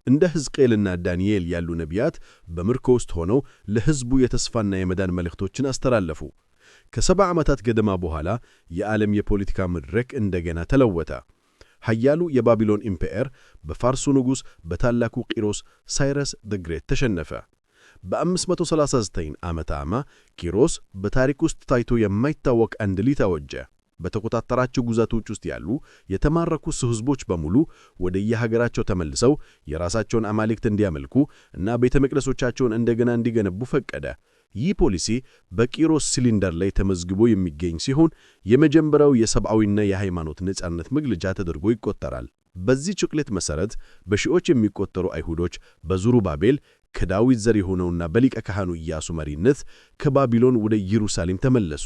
እንደ ሕዝቅኤልና ዳንኤል ያሉ ነቢያት በምርኮ ውስጥ ሆነው ለሕዝቡ የተስፋና የመዳን መልእክቶችን አስተላለፉ። ከ70 ዓመታት ገደማ በኋላ የዓለም የፖለቲካ መድረክ እንደገና ተለወጠ። ኃያሉ የባቢሎን ኢምፓየር በፋርሱ ንጉሥ በታላቁ ቂሮስ ሳይረስ ዘ ግሬት ተሸነፈ። በ539 ዓመተ ዓማ ቂሮስ በታሪክ ውስጥ ታይቶ የማይታወቅ አንድ ሊት አወጀ። በተቆጣጠራቸው ግዛቶች ውስጥ ያሉ የተማረኩ ሕዝቦች በሙሉ ወደ የሀገራቸው ተመልሰው የራሳቸውን አማልክት እንዲያመልኩ እና ቤተ መቅደሶቻቸውን እንደገና እንዲገነቡ ፈቀደ። ይህ ፖሊሲ በቂሮስ ሲሊንደር ላይ ተመዝግቦ የሚገኝ ሲሆን የመጀመሪያው የሰብአዊና የሃይማኖት ነጻነት መግለጫ ተደርጎ ይቆጠራል። በዚህ ጭቅሌት መሠረት በሺዎች የሚቆጠሩ አይሁዶች በዙሩባቤል ከዳዊት ዘር የሆነውና በሊቀ ካህኑ ኢያሱ መሪነት ከባቢሎን ወደ ኢየሩሳሌም ተመለሱ።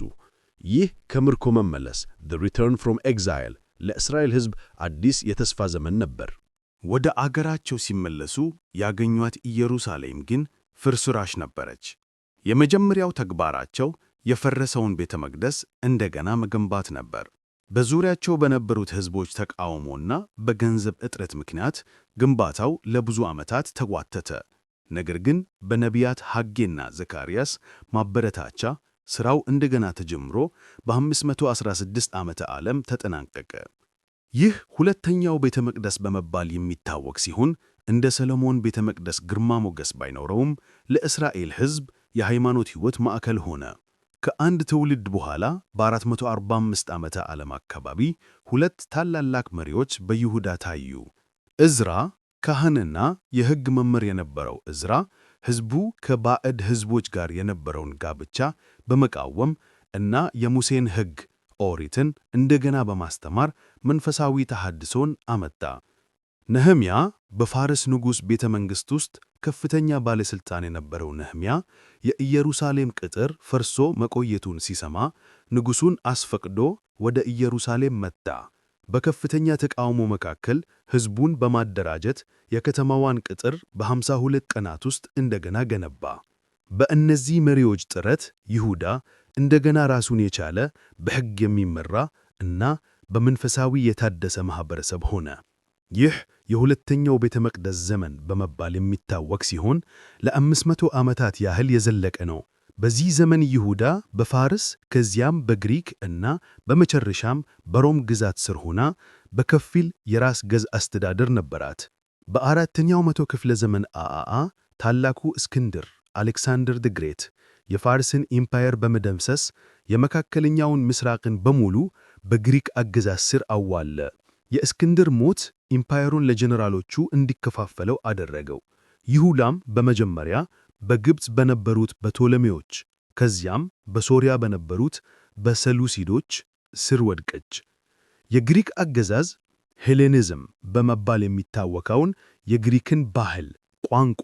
ይህ ከምርኮ መመለስ the return from exile ለእስራኤል ሕዝብ አዲስ የተስፋ ዘመን ነበር። ወደ አገራቸው ሲመለሱ ያገኟት ኢየሩሳሌም ግን ፍርስራሽ ነበረች። የመጀመሪያው ተግባራቸው የፈረሰውን ቤተ መቅደስ እንደገና መገንባት ነበር። በዙሪያቸው በነበሩት ሕዝቦች ተቃውሞና በገንዘብ እጥረት ምክንያት ግንባታው ለብዙ ዓመታት ተጓተተ። ነገር ግን በነቢያት ሐጌና ዘካርያስ ማበረታቻ ሥራው እንደገና ተጀምሮ በ516 ዓመተ ዓለም ተጠናቀቀ። ይህ ሁለተኛው ቤተ መቅደስ በመባል የሚታወቅ ሲሆን እንደ ሰሎሞን ቤተ መቅደስ ግርማ ሞገስ ባይኖረውም ለእስራኤል ሕዝብ የሃይማኖት ሕይወት ማዕከል ሆነ። ከአንድ ትውልድ በኋላ በ445 ዓመተ ዓለም አካባቢ ሁለት ታላላቅ መሪዎች በይሁዳ ታዩ። ዕዝራ ካህንና የሕግ መምህር የነበረው ዕዝራ ሕዝቡ ከባዕድ ሕዝቦች ጋር የነበረውን ጋብቻ በመቃወም እና የሙሴን ሕግ ኦሪትን እንደገና በማስተማር መንፈሳዊ ተሐድሶን አመጣ። ነህምያ በፋርስ ንጉሥ ቤተ መንግሥት ውስጥ ከፍተኛ ባለሥልጣን የነበረው ነህምያ የኢየሩሳሌም ቅጥር ፈርሶ መቆየቱን ሲሰማ ንጉሡን አስፈቅዶ ወደ ኢየሩሳሌም መጣ። በከፍተኛ ተቃውሞ መካከል ሕዝቡን በማደራጀት የከተማዋን ቅጥር በ52 ቀናት ውስጥ እንደገና ገነባ። በእነዚህ መሪዎች ጥረት ይሁዳ እንደገና ራሱን የቻለ በሕግ የሚመራ እና በመንፈሳዊ የታደሰ ማኅበረሰብ ሆነ። ይህ የሁለተኛው ቤተ መቅደስ ዘመን በመባል የሚታወቅ ሲሆን ለ500 ዓመታት ያህል የዘለቀ ነው። በዚህ ዘመን ይሁዳ በፋርስ ከዚያም በግሪክ እና በመጨረሻም በሮም ግዛት ስር ሆና በከፊል የራስ ገዝ አስተዳደር ነበራት። በአራተኛው መቶ ክፍለ ዘመን አአአ ታላቁ እስክንድር አሌክሳንደር ድ ግሬት የፋርስን ኢምፓየር በመደምሰስ የመካከለኛውን ምስራቅን በሙሉ በግሪክ አገዛዝ ስር አዋለ። የእስክንድር ሞት ኢምፓየሩን ለጀነራሎቹ እንዲከፋፈለው አደረገው። ይሁዳም በመጀመሪያ በግብፅ በነበሩት በቶለሜዎች ከዚያም በሶርያ በነበሩት በሰሉሲዶች ስር ወድቀች። የግሪክ አገዛዝ ሄሌኒዝም በመባል የሚታወቀውን የግሪክን ባህል፣ ቋንቋ፣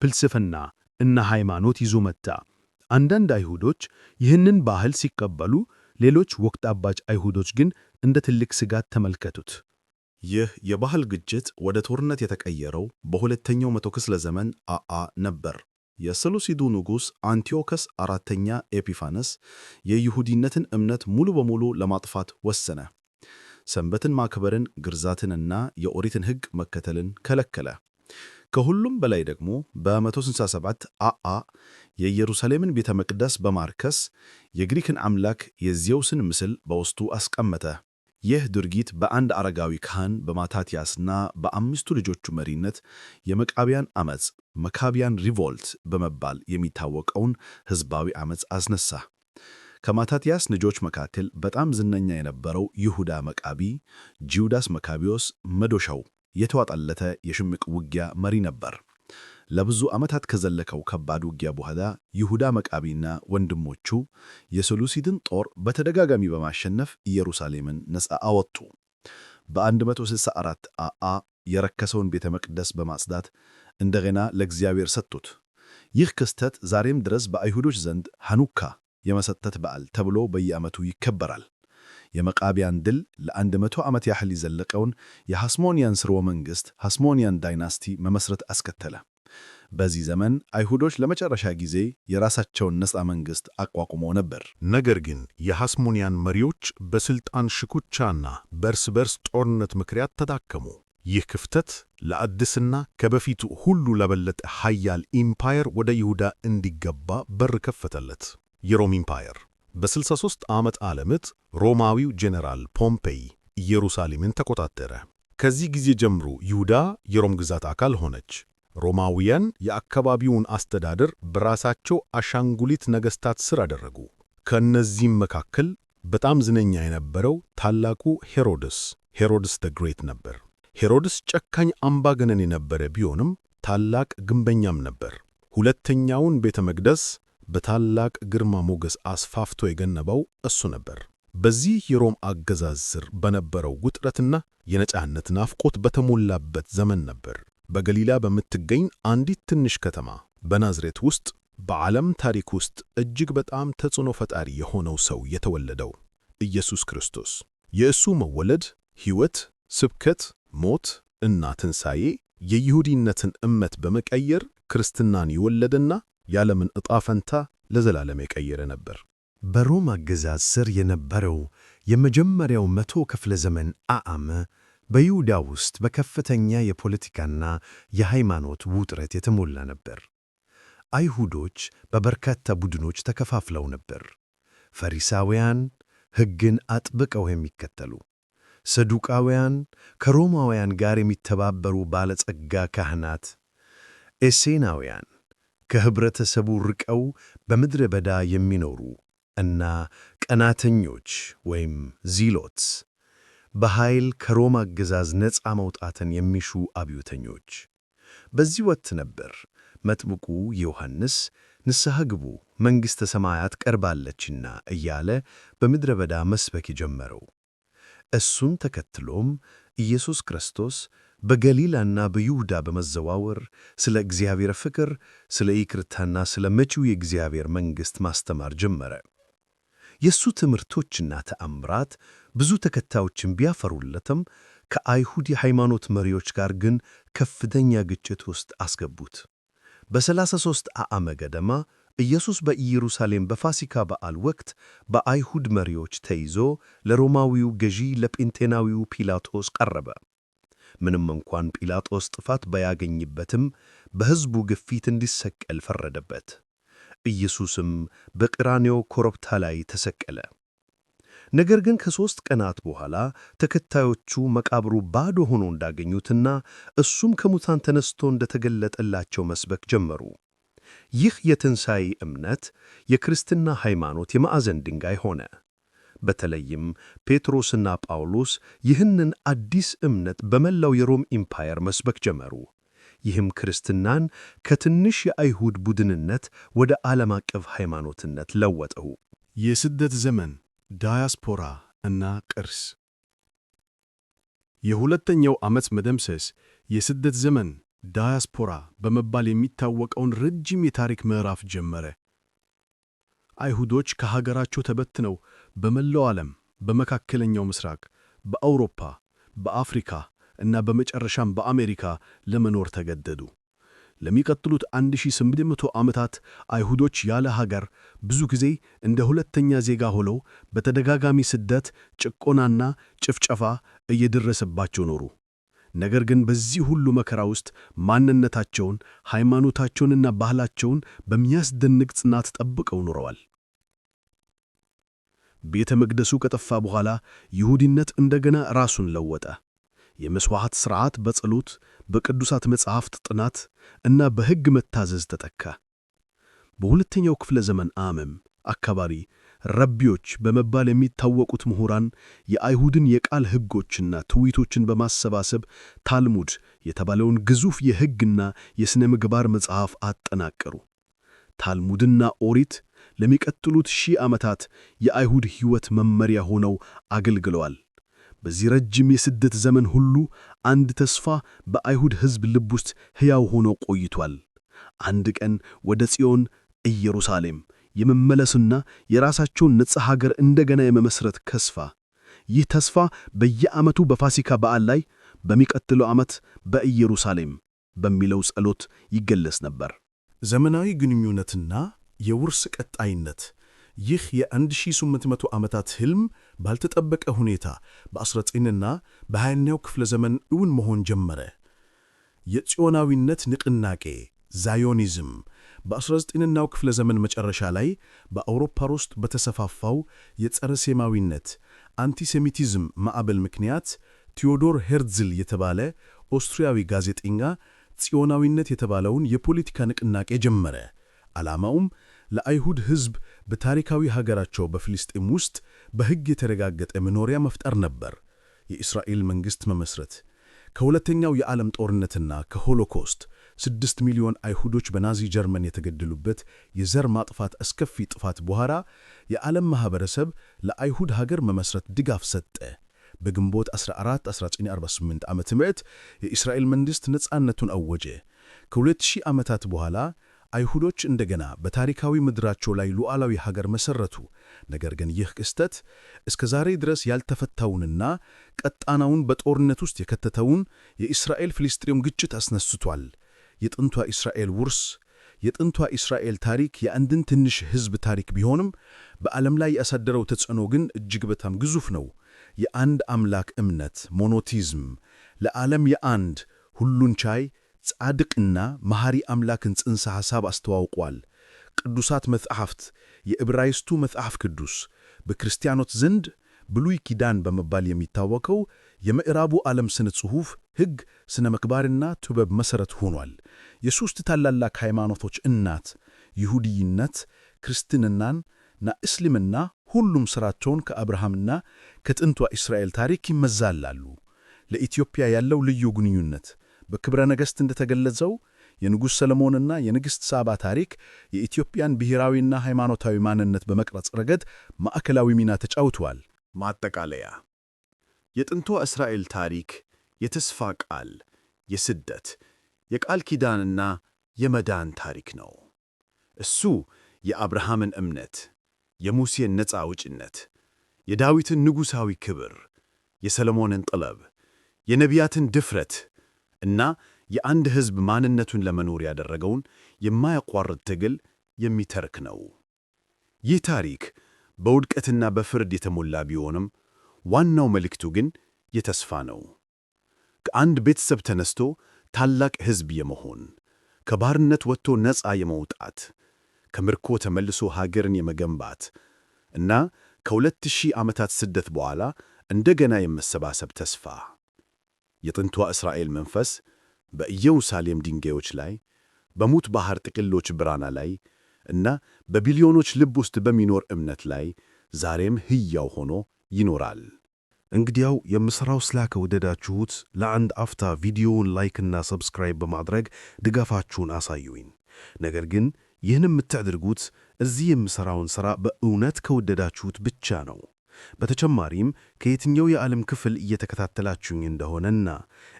ፍልስፍና እና ሃይማኖት ይዞ መጣ። አንዳንድ አይሁዶች ይህንን ባህል ሲቀበሉ፣ ሌሎች ወግ አጥባቂ አይሁዶች ግን እንደ ትልቅ ስጋት ተመለከቱት። ይህ የባህል ግጭት ወደ ጦርነት የተቀየረው በሁለተኛው መቶ ክፍለ ዘመን አአ ነበር። የሰሉሲዱ ንጉሥ አንቲዮከስ አራተኛ ኤጲፋነስ የይሁዲነትን እምነት ሙሉ በሙሉ ለማጥፋት ወሰነ። ሰንበትን ማክበርን፣ ግርዛትንና የኦሪትን ሕግ መከተልን ከለከለ። ከሁሉም በላይ ደግሞ በ167 አአ የኢየሩሳሌምን ቤተ መቅደስ በማርከስ የግሪክን አምላክ የዜውስን ምስል በውስጡ አስቀመጠ። ይህ ድርጊት በአንድ አረጋዊ ካህን በማታትያስና በአምስቱ ልጆቹ መሪነት የመቃቢያን ዓመፅ መካቢያን ሪቮልት በመባል የሚታወቀውን ሕዝባዊ ዓመፅ አስነሳ። ከማታትያስ ልጆች መካከል በጣም ዝነኛ የነበረው ይሁዳ መቃቢ ጂውዳስ መካቢዮስ መዶሻው የተዋጣለተ የሽምቅ ውጊያ መሪ ነበር። ለብዙ ዓመታት ከዘለቀው ከባድ ውጊያ በኋላ ይሁዳ መቃቢና ወንድሞቹ የሰሉሲድን ጦር በተደጋጋሚ በማሸነፍ ኢየሩሳሌምን ነፃ አወጡ። በ164 አአ የረከሰውን ቤተ መቅደስ በማጽዳት እንደገና ለእግዚአብሔር ሰጡት። ይህ ክስተት ዛሬም ድረስ በአይሁዶች ዘንድ ሐኑካ የመሰጠት በዓል ተብሎ በየዓመቱ ይከበራል። የመቃቢያን ድል ለ100 ዓመት ያህል የዘለቀውን የሐስሞኒያን ሥርወ መንግሥት ሐስሞኒያን ዳይናስቲ መመስረት አስከተለ። በዚህ ዘመን አይሁዶች ለመጨረሻ ጊዜ የራሳቸውን ነፃ መንግሥት አቋቁመው ነበር። ነገር ግን የሐስሞኒያን መሪዎች በሥልጣን ሽኩቻና በእርስ በርስ ጦርነት ምክንያት ተዳከሙ። ይህ ክፍተት ለአዲስና ከበፊቱ ሁሉ ለበለጠ ኃያል ኢምፓየር ወደ ይሁዳ እንዲገባ በር ከፈተለት። የሮም ኢምፓየር በ63 ዓመት ዓለምት ሮማዊው ጄኔራል ፖምፔይ ኢየሩሳሌምን ተቆጣጠረ። ከዚህ ጊዜ ጀምሮ ይሁዳ የሮም ግዛት አካል ሆነች። ሮማውያን የአካባቢውን አስተዳደር በራሳቸው አሻንጉሊት ነገሥታት ሥር አደረጉ። ከእነዚህም መካከል በጣም ዝነኛ የነበረው ታላቁ ሄሮድስ ደ ግሬት ነበር። ሄሮድስ ጨካኝ አምባገነን የነበረ ቢሆንም ታላቅ ግንበኛም ነበር። ሁለተኛውን ቤተ መቅደስ በታላቅ ግርማ ሞገስ አስፋፍቶ የገነባው እሱ ነበር። በዚህ የሮም አገዛዝ ስር በነበረው ውጥረትና የነጻነት ናፍቆት በተሞላበት ዘመን ነበር በገሊላ በምትገኝ አንዲት ትንሽ ከተማ በናዝሬት ውስጥ በዓለም ታሪክ ውስጥ እጅግ በጣም ተጽዕኖ ፈጣሪ የሆነው ሰው የተወለደው ኢየሱስ ክርስቶስ። የእሱ መወለድ ሕይወት፣ ስብከት፣ ሞት እና ትንሣኤ የይሁዲነትን እምነት በመቀየር ክርስትናን የወለደና የዓለምን ዕጣ ፈንታ ለዘላለም የቀየረ ነበር። በሮም አገዛዝ ስር የነበረው የመጀመሪያው 100 ክፍለ ዘመን አዕም በይሁዳ ውስጥ በከፍተኛ የፖለቲካና የሃይማኖት ውጥረት የተሞላ ነበር። አይሁዶች በበርካታ ቡድኖች ተከፋፍለው ነበር። ፈሪሳውያን ሕግን አጥብቀው የሚከተሉ፣ ሰዱቃውያን ከሮማውያን ጋር የሚተባበሩ ባለጸጋ ካህናት፣ ኤሴናውያን ከኅብረተሰቡ ርቀው በምድረ በዳ የሚኖሩ እና ቀናተኞች ወይም ዚሎትስ በኃይል ከሮም አገዛዝ ነፃ መውጣትን የሚሹ አብዮተኞች። በዚህ ወቅት ነበር መጥምቁ ዮሐንስ ንስሐ ግቡ መንግሥተ ሰማያት ቀርባለችና እያለ በምድረ በዳ መስበክ የጀመረው። እሱን ተከትሎም ኢየሱስ ክርስቶስ በገሊላና በይሁዳ በመዘዋወር ስለ እግዚአብሔር ፍቅር፣ ስለ ይቅርታና ስለ መጪው የእግዚአብሔር መንግሥት ማስተማር ጀመረ። የእሱ ትምህርቶችና ተአምራት ብዙ ተከታዮችን ቢያፈሩለትም ከአይሁድ የሃይማኖት መሪዎች ጋር ግን ከፍተኛ ግጭት ውስጥ አስገቡት። በ33 ዓመት ገደማ ኢየሱስ በኢየሩሳሌም በፋሲካ በዓል ወቅት በአይሁድ መሪዎች ተይዞ ለሮማዊው ገዢ ለጴንጤናዊው ጲላጦስ ቀረበ። ምንም እንኳን ጲላጦስ ጥፋት ባያገኝበትም በሕዝቡ ግፊት እንዲሰቀል ፈረደበት። ኢየሱስም በቀራንዮ ኮረብታ ላይ ተሰቀለ። ነገር ግን ከ3 ቀናት በኋላ ተከታዮቹ መቃብሩ ባዶ ሆኖ እንዳገኙትና እሱም ከሙታን ተነስቶ እንደተገለጠላቸው መስበክ ጀመሩ። ይህ የትንሣኤ እምነት የክርስትና ሃይማኖት የማዕዘን ድንጋይ ሆነ። በተለይም ጴጥሮስና ጳውሎስ ይህንን አዲስ እምነት በመላው የሮም ኢምፓየር መስበክ ጀመሩ። ይህም ክርስትናን ከትንሽ የአይሁድ ቡድንነት ወደ ዓለም አቀፍ ሃይማኖትነት ለወጠው። የስደት ዘመን፣ ዳያስፖራ እና ቅርስ። የሁለተኛው ዓመት መደምሰስ የስደት ዘመን ዳያስፖራ በመባል የሚታወቀውን ረጅም የታሪክ ምዕራፍ ጀመረ። አይሁዶች ከሀገራቸው ተበትነው በመላው ዓለም፣ በመካከለኛው ምስራቅ፣ በአውሮፓ፣ በአፍሪካ እና በመጨረሻም በአሜሪካ ለመኖር ተገደዱ። ለሚቀጥሉት 1800 ዓመታት አይሁዶች ያለ ሀገር፣ ብዙ ጊዜ እንደ ሁለተኛ ዜጋ ሆነው በተደጋጋሚ ስደት፣ ጭቆናና ጭፍጨፋ እየደረሰባቸው ኖሩ። ነገር ግን በዚህ ሁሉ መከራ ውስጥ ማንነታቸውን፣ ሃይማኖታቸውንና ባህላቸውን በሚያስደንቅ ጽናት ጠብቀው ኖረዋል። ቤተ መቅደሱ ከጠፋ በኋላ ይሁዲነት እንደገና ራሱን ለወጠ። የመሥዋዕት ሥርዓት በጸሎት፣ በቅዱሳት መጻሕፍት ጥናት እና በሕግ መታዘዝ ተተካ። በሁለተኛው ክፍለ ዘመን ዓመም አካባቢ ረቢዎች በመባል የሚታወቁት ምሁራን የአይሁድን የቃል ሕጎችና ትውፊቶችን በማሰባሰብ ታልሙድ የተባለውን ግዙፍ የሕግና የሥነ ምግባር መጽሐፍ አጠናቀሩ። ታልሙድና ኦሪት ለሚቀጥሉት 1000 ዓመታት የአይሁድ ሕይወት መመሪያ ሆነው አገልግለዋል። በዚህ ረጅም የስደት ዘመን ሁሉ አንድ ተስፋ በአይሁድ ሕዝብ ልብ ውስጥ ሕያው ሆኖ ቆይቷል። አንድ ቀን ወደ ጽዮን ኢየሩሳሌም የመመለስና የራሳቸውን ነጻ ሀገር እንደገና የመመስረት ተስፋ። ይህ ተስፋ በየዓመቱ በፋሲካ በዓል ላይ በሚቀጥለው ዓመት በኢየሩሳሌም በሚለው ጸሎት ይገለጽ ነበር። ዘመናዊ ግንኙነትና የውርስ ቀጣይነት። ይህ የ1800 ዓመታት ሕልም ባልተጠበቀ ሁኔታ በ19ና በ20ኛው ክፍለ ዘመን እውን መሆን ጀመረ። የጽዮናዊነት ንቅናቄ ዛዮኒዝም በ19ኛው ክፍለ ዘመን መጨረሻ ላይ በአውሮፓ ውስጥ በተሰፋፋው የጸረ ሴማዊነት አንቲሴሚቲዝም ማዕበል ምክንያት ቴዎዶር ሄርዝል የተባለ ኦስትሪያዊ ጋዜጠኛ ጽዮናዊነት የተባለውን የፖለቲካ ንቅናቄ ጀመረ። ዓላማውም ለአይሁድ ሕዝብ በታሪካዊ ሀገራቸው በፍልስጤም ውስጥ በሕግ የተረጋገጠ መኖሪያ መፍጠር ነበር። የእስራኤል መንግሥት መመስረት። ከሁለተኛው የዓለም ጦርነትና ከሆሎኮስት 6 ሚሊዮን አይሁዶች በናዚ ጀርመን የተገደሉበት የዘር ማጥፋት አስከፊ ጥፋት በኋላ የዓለም ማኅበረሰብ ለአይሁድ ሀገር መመስረት ድጋፍ ሰጠ። በግንቦት 14 1948 ዓ.ም የእስራኤል መንግሥት ነፃነቱን አወጀ። ከ2000 ዓመታት በኋላ አይሁዶች እንደገና በታሪካዊ ምድራቸው ላይ ሉዓላዊ ሀገር መሠረቱ። ነገር ግን ይህ ክስተት እስከ ዛሬ ድረስ ያልተፈታውንና ቀጣናውን በጦርነት ውስጥ የከተተውን የእስራኤል ፍልስጤም ግጭት አስነስቷል። የጥንቷ እስራኤል ውርስ፣ የጥንቷ እስራኤል ታሪክ የአንድን ትንሽ ሕዝብ ታሪክ ቢሆንም በዓለም ላይ ያሳደረው ተጽዕኖ ግን እጅግ በጣም ግዙፍ ነው። የአንድ አምላክ እምነት ሞኖቲዝም ለዓለም የአንድ ሁሉን ቻይ ጻድቅና መሐሪ አምላክን ጽንሰ ሐሳብ አስተዋውቋል። ቅዱሳት መጽሐፍት፣ የዕብራይስጡ መጽሐፍ ቅዱስ በክርስቲያኖች ዘንድ ብሉይ ኪዳን በመባል የሚታወቀው የምዕራቡ ዓለም ስነ ጽሑፍ፣ ሕግ፣ ስነ ምግባርና ጥበብ መሠረት ሆኗል። የሦስት ታላላቅ ሃይማኖቶች እናት ይሁዲይነት፣ ክርስትናና እስልምና ሁሉም ሥራቸውን ከአብርሃምና ከጥንቷ እስራኤል ታሪክ ይመዛላሉ። ለኢትዮጵያ ያለው ልዩ ግንኙነት በክብረ ነገሥት እንደተገለጸው የንጉሥ ሰለሞንና የንግሥት ሳባ ታሪክ የኢትዮጵያን ብሔራዊና ሃይማኖታዊ ማንነት በመቅረጽ ረገድ ማዕከላዊ ሚና ተጫውተዋል። ማጠቃለያ፣ የጥንቷ እስራኤል ታሪክ የተስፋ ቃል፣ የስደት፣ የቃል ኪዳንና የመዳን ታሪክ ነው። እሱ የአብርሃምን እምነት፣ የሙሴን ነፃ አውጭነት፣ የዳዊትን ንጉሣዊ ክብር፣ የሰለሞንን ጥበብ፣ የነቢያትን ድፍረት እና የአንድ ሕዝብ ማንነቱን ለመኖር ያደረገውን የማያቋርጥ ትግል የሚተርክ ነው። ይህ ታሪክ በውድቀትና በፍርድ የተሞላ ቢሆንም ዋናው መልእክቱ ግን የተስፋ ነው። ከአንድ ቤተሰብ ተነስቶ ታላቅ ሕዝብ የመሆን፣ ከባርነት ወጥቶ ነፃ የመውጣት፣ ከምርኮ ተመልሶ ሀገርን የመገንባት እና ከ2000 ዓመታት ስደት በኋላ እንደገና የመሰባሰብ ተስፋ። የጥንቷ እስራኤል መንፈስ በኢየሩሳሌም ድንጋዮች ላይ፣ በሙት ባሕር ጥቅሎች ብራና ላይ እና በቢሊዮኖች ልብ ውስጥ በሚኖር እምነት ላይ ዛሬም ሕያው ሆኖ ይኖራል። እንግዲያው የምሠራው ስላከወደዳችሁት ለአንድ አፍታ ቪዲዮውን ላይክና ሰብስክራይብ በማድረግ ድጋፋችሁን አሳዩኝ። ነገር ግን ይህን የምታደርጉት እዚህ የምሠራውን ሥራ በእውነት ከወደዳችሁት ብቻ ነው። በተጨማሪም ከየትኛው የዓለም ክፍል እየተከታተላችሁኝ እንደሆነና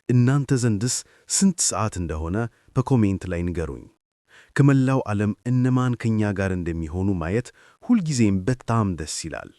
እናንተ ዘንድስ ስንት ሰዓት እንደሆነ በኮሜንት ላይ ንገሩኝ። ከመላው ዓለም እነማን ከኛ ጋር እንደሚሆኑ ማየት ሁልጊዜም በጣም ደስ ይላል።